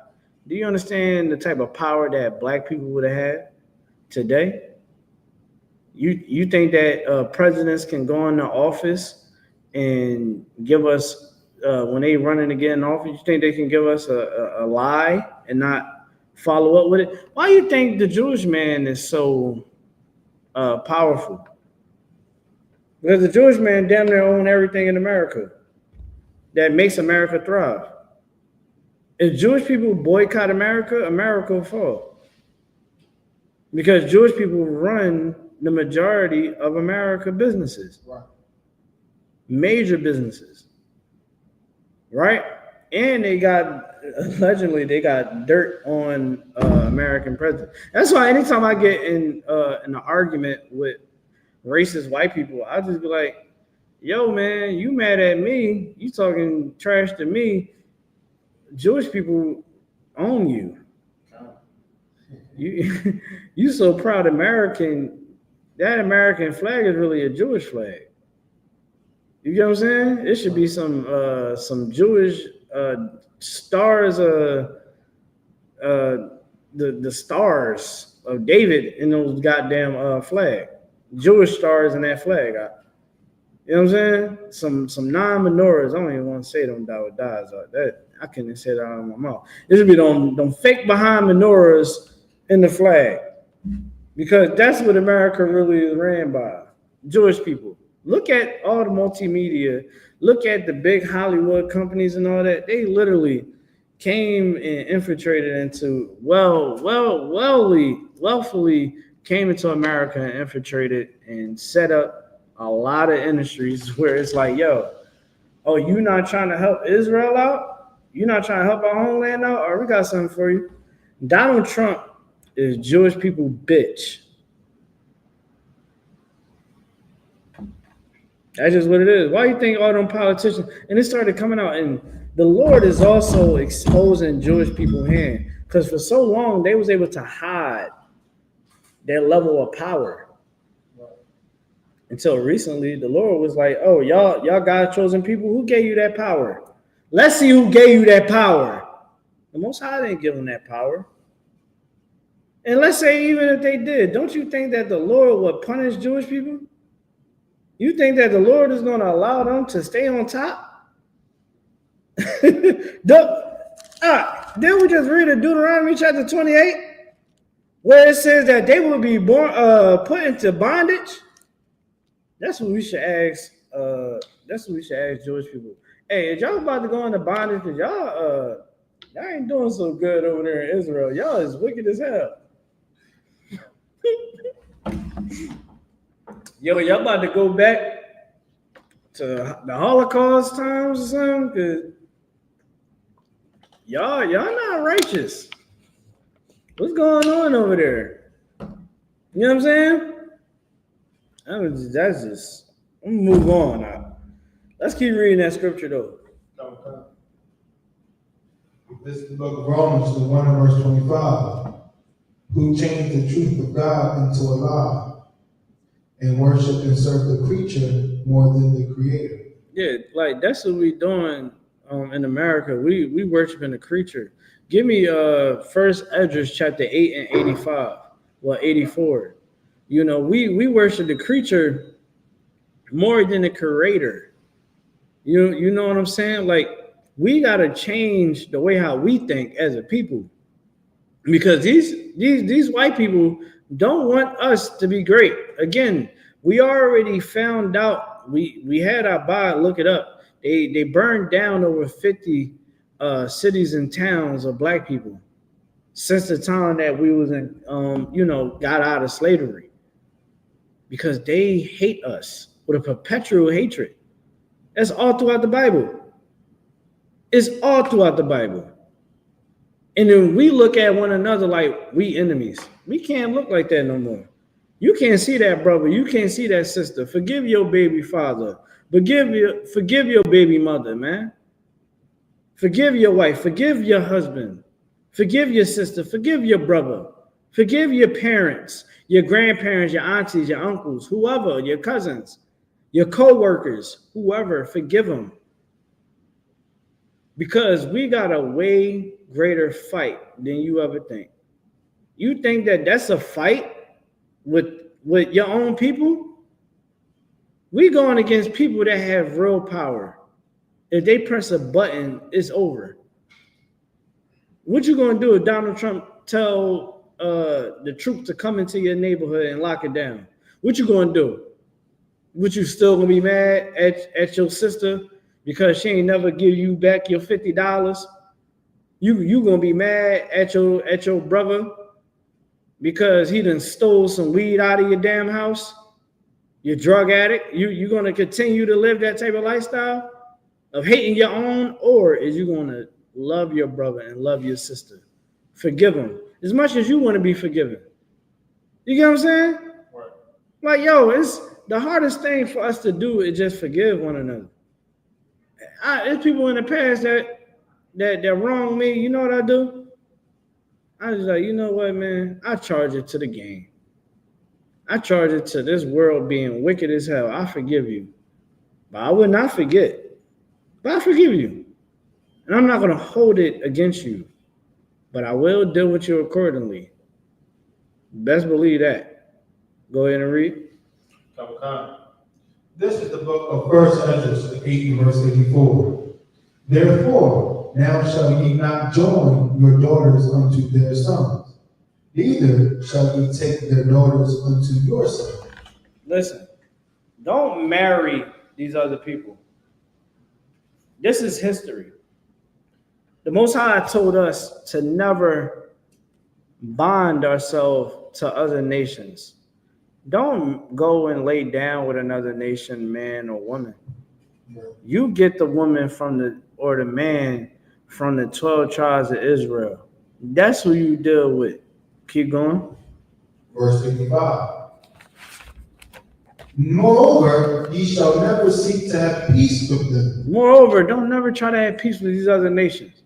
do you understand the type of power that black people would have had today? You think that presidents can go into office and give us, when they running to get in office, you think they can give us a lie and not follow up with it? Why do you think the Jewish man is so powerful? Because the Jewish man damn near own everything in America that makes America thrive. If Jewish people boycott America, America will fall. Because Jewish people run the majority of America businesses. Right. Major businesses. Right? And allegedly they got dirt on American presidents. That's why anytime I get in an argument with racist white people, I just be like, yo, man, you mad at me? You talking trash to me? Jewish people own you. You so proud American. That American flag is really a Jewish flag. You get what I'm saying? It should be some Jewish stars, the stars of David in those goddamn flag. Jewish stars in that flag. You know what I'm saying? Some non-menorahs. I don't even want to say them dies that. I couldn't even say that out of my mouth. It should be them fake behind menorahs in the flag. Because that's what America really is ran by. Jewish people. Look at all the multimedia. Look at the big Hollywood companies and all that. They literally came and infiltrated into, wealthfully came into America and infiltrated and set up a lot of industries where it's like, yo, oh, you not trying to help Israel out? You not trying to help our homeland out? Or we got something for you. Donald Trump is Jewish people bitch. That's just what it is. Why do you think all them politicians, and it started coming out, and the Lord is also exposing Jewish people's hand, because for so long they was able to hide their level of power. Until recently, the Lord was like, oh, y'all God chosen people, who gave you that power? Let's see who gave you that power. The Most High didn't give them that power. And let's say even if they did, don't you think that the Lord would punish Jewish people? You think that the Lord is going to allow them to stay on top? Didn't we just read in Deuteronomy chapter 28 where it says that they will be put into bondage? That's what we should ask. That's what we should ask Jewish people. Hey, if y'all about to go into bondage, because y'all ain't doing so good over there in Israel. Y'all is wicked as hell. Yo, y'all about to go back to the Holocaust times or something? Because y'all not righteous. What's going on over there? You know what I'm saying? That's just, I'm gonna move on now. Let's keep reading that scripture though. Okay. This is the book of Romans, the 1 and verse 25. Who changed the truth of God into a lie and worship and serve the creature more than the creator. Yeah, like that's what we doing in America. We worshiping the creature. Give me First Esdras chapter 8 and 85. Well, 84. You know, we worship the creature more than the creator. You know what I'm saying? Like, we gotta change the way how we think as a people. because these white people don't want us to be great. Again, we already found out. We had our buy. Look it up. They burned down over 50 cities and towns of black people since the time that we was in, got out of slavery, because they hate us with a perpetual hatred. That's all throughout the Bible. It's all throughout the Bible. And then we look at one another like we enemies. We can't look like that no more. You can't see that brother. You can't see that sister. Forgive your baby father. Forgive your baby mother, man. Forgive your wife. Forgive your husband. Forgive your sister. Forgive your brother. Forgive your parents, your grandparents, your aunties, your uncles, whoever, your cousins, your co-workers, whoever. Forgive them. Because we got a way greater fight than you ever think. You think that that's a fight with your own people? We going against people that have real power. If they press a button, it's over. What you gonna do if Donald Trump tell the troops to come into your neighborhood and lock it down? What you gonna do? What, you still gonna be mad at your sister because she ain't never give you back your $50? You gonna be mad at your brother because he done stole some weed out of your damn house? You're drug addict. You gonna continue to live that type of lifestyle of hating your own, or is you gonna love your brother and love your sister? Forgive them as much as you want to be forgiven. You get what I'm saying? Right. Like, yo, it's the hardest thing for us to do is just forgive one another. There's people in the past that wrong me. You know what I do? I was like, you know what, man? I charge it to the game. I charge it to this world being wicked as hell. I forgive you. But I will not forget. But I forgive you. And I'm not going to hold it against you. But I will deal with you accordingly. Best believe that. Go ahead and read. This is the book of 1 Ezra, 8 verse 84. Therefore, now shall ye not join your daughters unto their sons, neither shall ye take their daughters unto your sons. Listen, don't marry these other people. This is history. The Most High told us to never bond ourselves to other nations. Don't go and lay down with another nation, man or woman. You get the woman or the man from the 12 tribes of Israel. That's who you deal with. Keep going. Verse 55. Moreover, ye shall never seek to have peace with them. Moreover, don't never try to have peace with these other nations.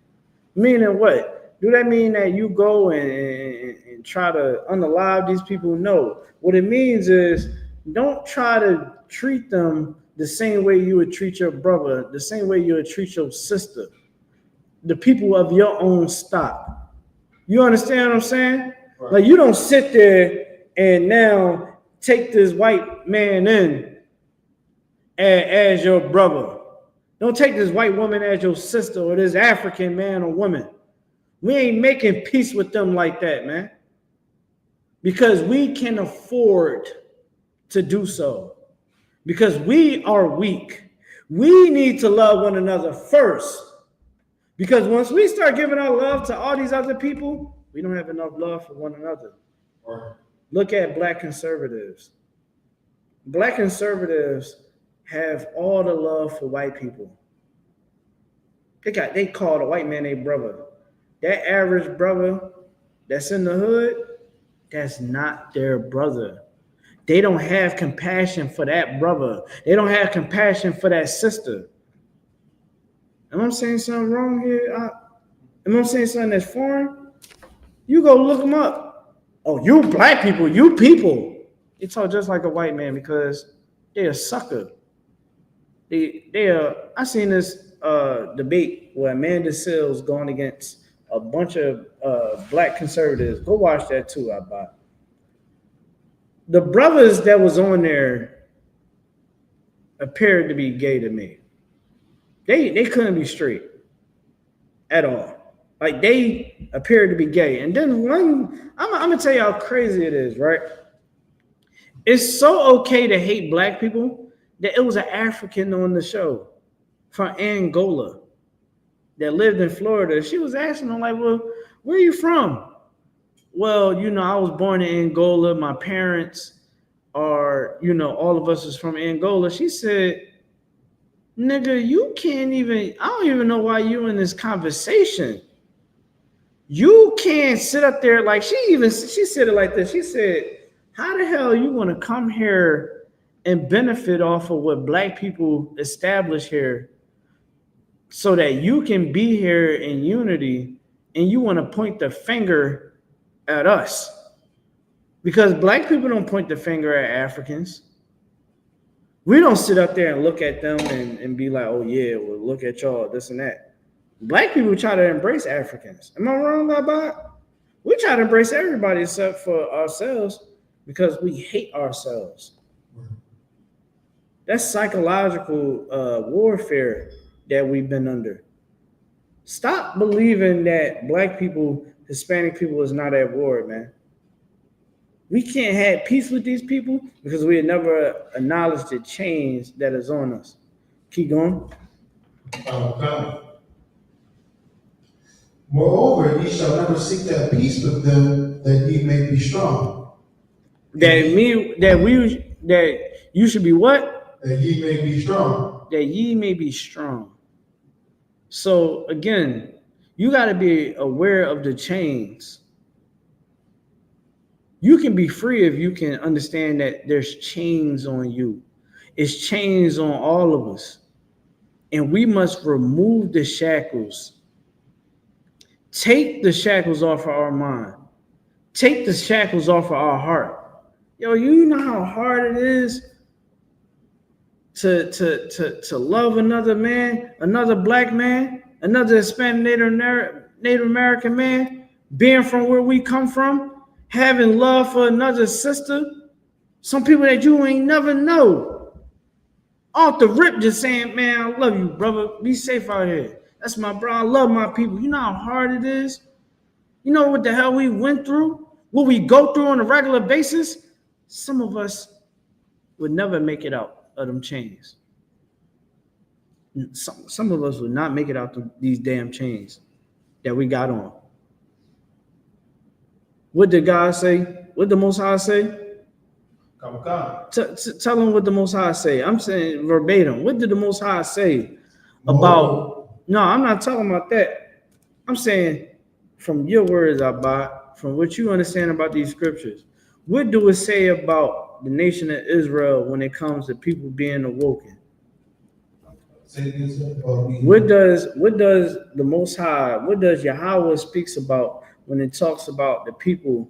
Meaning what? Do that mean that you go and try to unalive these people? No. What it means is don't try to treat them the same way you would treat your brother, the same way you would treat your sister, the people of your own stock. You understand what I'm saying? Right. Like, you don't sit there and now take this white man in as your brother. Don't take this white woman as your sister, or this African man or woman. We ain't making peace with them like that, man. Because we can afford to do so. Because we are weak. We need to love one another first. Because once we start giving our love to all these other people, we don't have enough love for one another. Right. Look at black conservatives. Black conservatives have all the love for white people. They call the white man a brother. That average brother that's in the hood, that's not their brother. They don't have compassion for that brother. They don't have compassion for that sister. Am I saying something wrong here? Am I saying something that's foreign? You go look them up. Oh, you black people, you people. They talk just like a white man because they're a sucker. I seen this debate where Amanda Seales going against a bunch of black conservatives. Go watch that too, I bought. The brothers that was on there appeared to be gay to me. They couldn't be straight at all. Like they appear to be gay. And then I'm gonna tell you how crazy it is, right? It's so okay to hate black people that it was an African on the show from Angola that lived in Florida. She was asking them, like, well, where are you from? Well, I was born in Angola. My parents are, all of us is from Angola. She said, nigga, you can't even, I don't even know why you in this conversation. You can't sit up there like she said it like this. She said, how the hell you want to come here and benefit off of what black people establish here so that you can be here in unity, and you want to point the finger at us? Because black people don't point the finger at Africans. We don't sit up there and look at them and be like, oh yeah, well, look at y'all, this and that. Black people try to embrace Africans. Am I wrong about it? We try to embrace everybody except for ourselves because we hate ourselves. That's psychological warfare that we've been under. Stop believing that black people, Hispanic people is not at war, man. We can't have peace with these people because we had never acknowledged the change that is on us. Keep going. Moreover, ye shall never seek to have peace with them, that ye may be strong. That you should be what? That ye may be strong. That ye may be strong. So again, you got to be aware of the chains. You can be free if you can understand that there's chains on you. It's chains on all of us. And we must remove the shackles. Take the shackles off of our mind. Take the shackles off of our heart. Yo, you know how hard it is to love another man, another black man, another Hispanic Native American man, being from where we come from, having love for another sister, some people that you ain't never know. Off the rip, just saying, man, I love you, brother. Be safe out here. That's my bro. I love my people. You know how hard it is? You know what the hell we went through? What we go through on a regular basis? Some of us would never make it out of them chains. Some of us would not make it out of these damn chains that we got on. What did God say? What did the Most High say? Tell them what the Most High say. I'm saying verbatim. What did the Most High say about... No, I'm not talking about that. I'm saying from your words, Abba, from what you understand about these scriptures, what do it say about the nation of Israel when it comes to people being awoken? What does the Most High, what does Yahweh speaks about when it talks about the people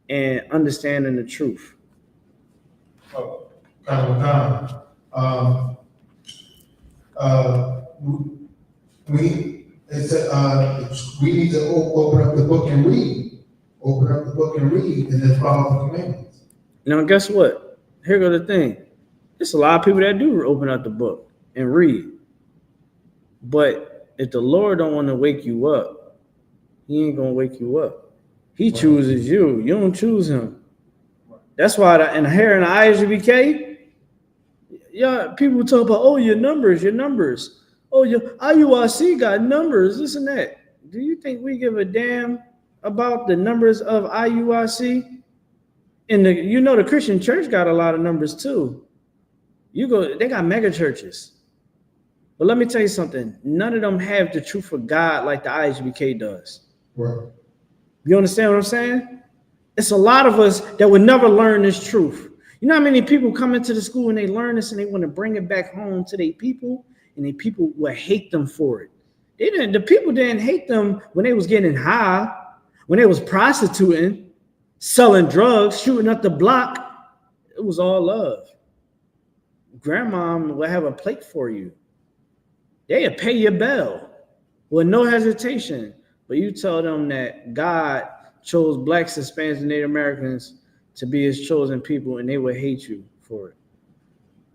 and understanding the truth? We need to open up the book and read. Open up the book and read, and then follow the commandments. Now, guess what? Here goes the thing. There's a lot of people that do open up the book and read. But if the Lord don't want to wake you up, he ain't going to wake you up. He chooses you. You don't choose him. That's why here in the I.S.U.P.K, yeah, people talk about, oh, your numbers. Oh, your IUIC got numbers, this and that. Do you think we give a damn about the numbers of IUIC? And the Christian church got a lot of numbers too. They got mega churches. But let me tell you something. None of them have the truth of God like the I.S.U.P.K does. Right. You understand what I'm saying? It's a lot of us that would never learn this truth. You know how many people come into the school and they learn this and they want to bring it back home to their people, and the people will hate them for it. The people didn't hate them when they was getting high, when they was prostituting, selling drugs, shooting up the block. It was all love. Grandma will have a plate for you. They'll pay your bill with no hesitation. But you tell them that God chose blacks, Hispanics, and Native Americans to be his chosen people, and they would hate you for it.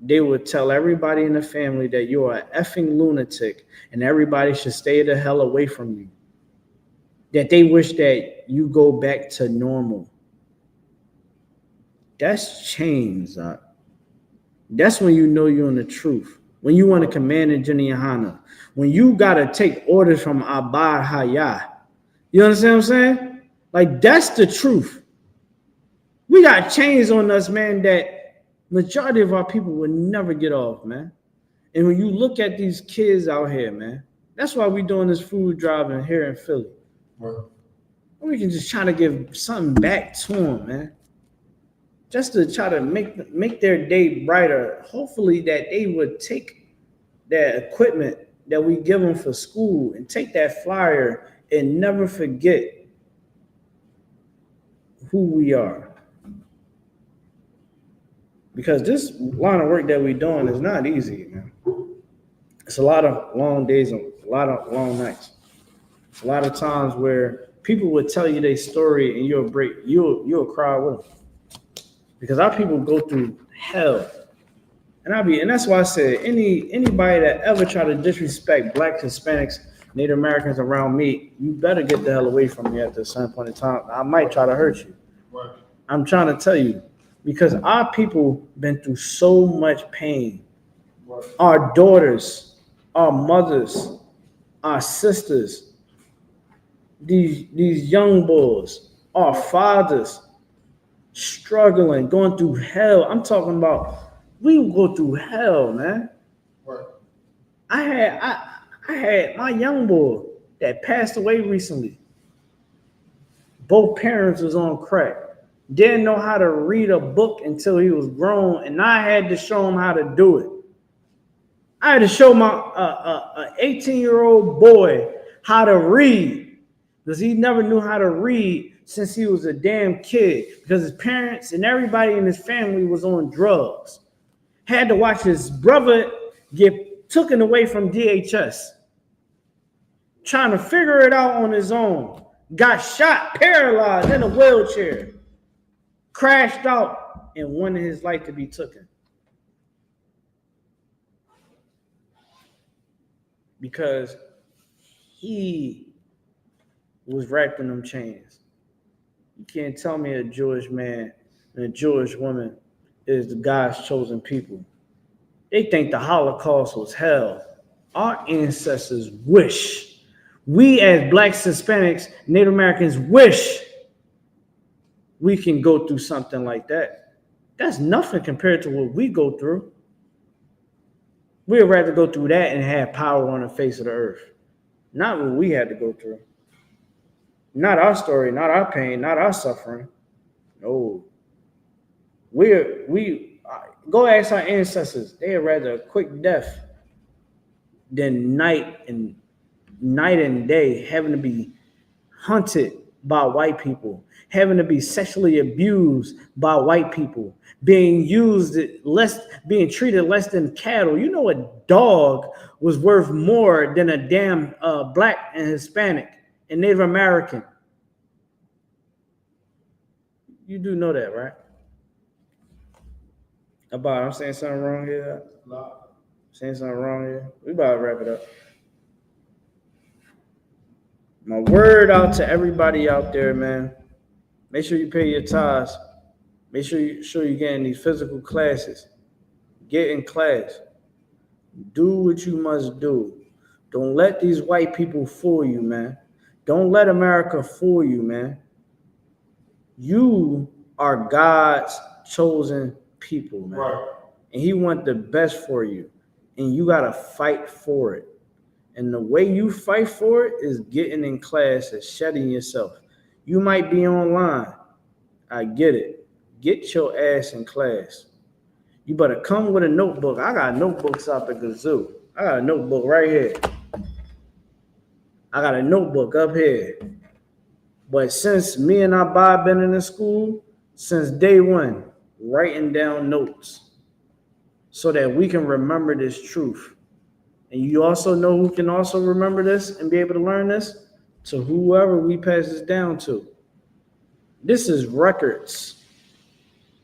They would tell everybody in the family that you are an effing lunatic and everybody should stay the hell away from you. that they wish that you go back to normal. That's change. That's when you know you're in the truth. When you want to command in YAHANNA. When you got to take orders from Abba Hayah. You understand what I'm saying? Like, that's the truth. We got chains on us, man, that majority of our people will never get off, man. And when you look at these kids out here, man, that's why we doing this food drive in here in Philly. Right. We can just try to give something back to them, man. Just to try to make their day brighter. Hopefully that they would take that equipment that we give them for school and take that flyer and never forget who we are. Because this line of work that we're doing is not easy, man. It's a lot of long days and a lot of long nights. It's a lot of times where people would tell you their story and you'll cry with them. Because our people go through hell. And that's why I said anybody that ever try to disrespect Blacks, Hispanics, Native Americans around me, you better get the hell away from me at a certain point in time. I might try to hurt you. Right. I'm trying to tell you, because our people been through so much pain. Right. Our daughters, our mothers, our sisters, these young boys, our fathers, struggling, going through hell. I'm talking about we go through hell, man. Right. I had my young boy that passed away recently. Both parents was on crack. Didn't know how to read a book until he was grown, and I had to show him how to do it. I had to show my 18-year-old boy how to read because he never knew how to read since he was a damn kid because his parents and everybody in his family was on drugs. Had to watch his brother get taken away from DHS. Trying to figure it out on his own. Got shot, paralyzed in a wheelchair. Crashed out and wanted his life to be taken. Because he was wrapped in them chains. You can't tell me a Jewish man and a Jewish woman is the God's chosen people. They think the Holocaust was hell. Our ancestors wish. We as Blacks, Hispanics, Native Americans wish we can go through something like that. That's nothing compared to what we go through. We'd rather go through that and have power on the face of the earth. Not what we had to go through. Not our story, not our pain, not our suffering. No. We go ask our ancestors. They'd rather a quick death than night and day having to be hunted by white people, having to be sexually abused by white people, being treated less than cattle. You know, a dog was worth more than a damn Black and Hispanic and Native American. You do know that, right? About, I'm saying something wrong here. Saying something wrong here. We about to wrap it up. My word out to everybody out there, man. Make sure you pay your tithes. Make sure you're getting these physical classes. Get in class. Do what you must do. Don't let these white people fool you, man. Don't let America fool you, man. You are God's chosen people, man. Right. And he wants the best for you. And you got to fight for it. And the way you fight for it is getting in class and shedding yourself. You might be online. I get it. Get your ass in class. You better come with a notebook. I got notebooks out the gazoo. I got a notebook right here. I got a notebook up here. But since me and Abba been in the school, since day one, writing down notes so that we can remember this truth. And you also know who can also remember this and be able to learn this? To whoever we pass this down to. This is records.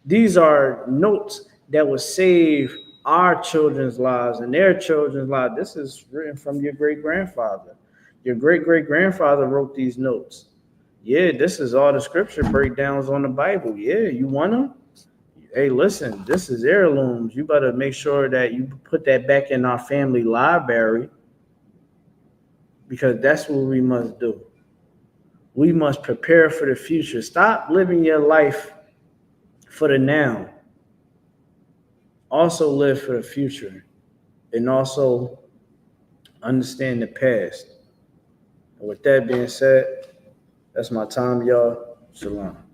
These are notes that will save our children's lives and their children's lives. This is written from your great-grandfather. Your great-great-grandfather wrote these notes. Yeah, this is all the scripture breakdowns on the Bible. Yeah, you want them? Hey, listen, this is heirlooms. You better make sure that you put that back in our family library, because that's what we must do. We must prepare for the future. Stop living your life for the now. Also live for the future, and also understand the past. And with that being said, that's my time, y'all. Shalom.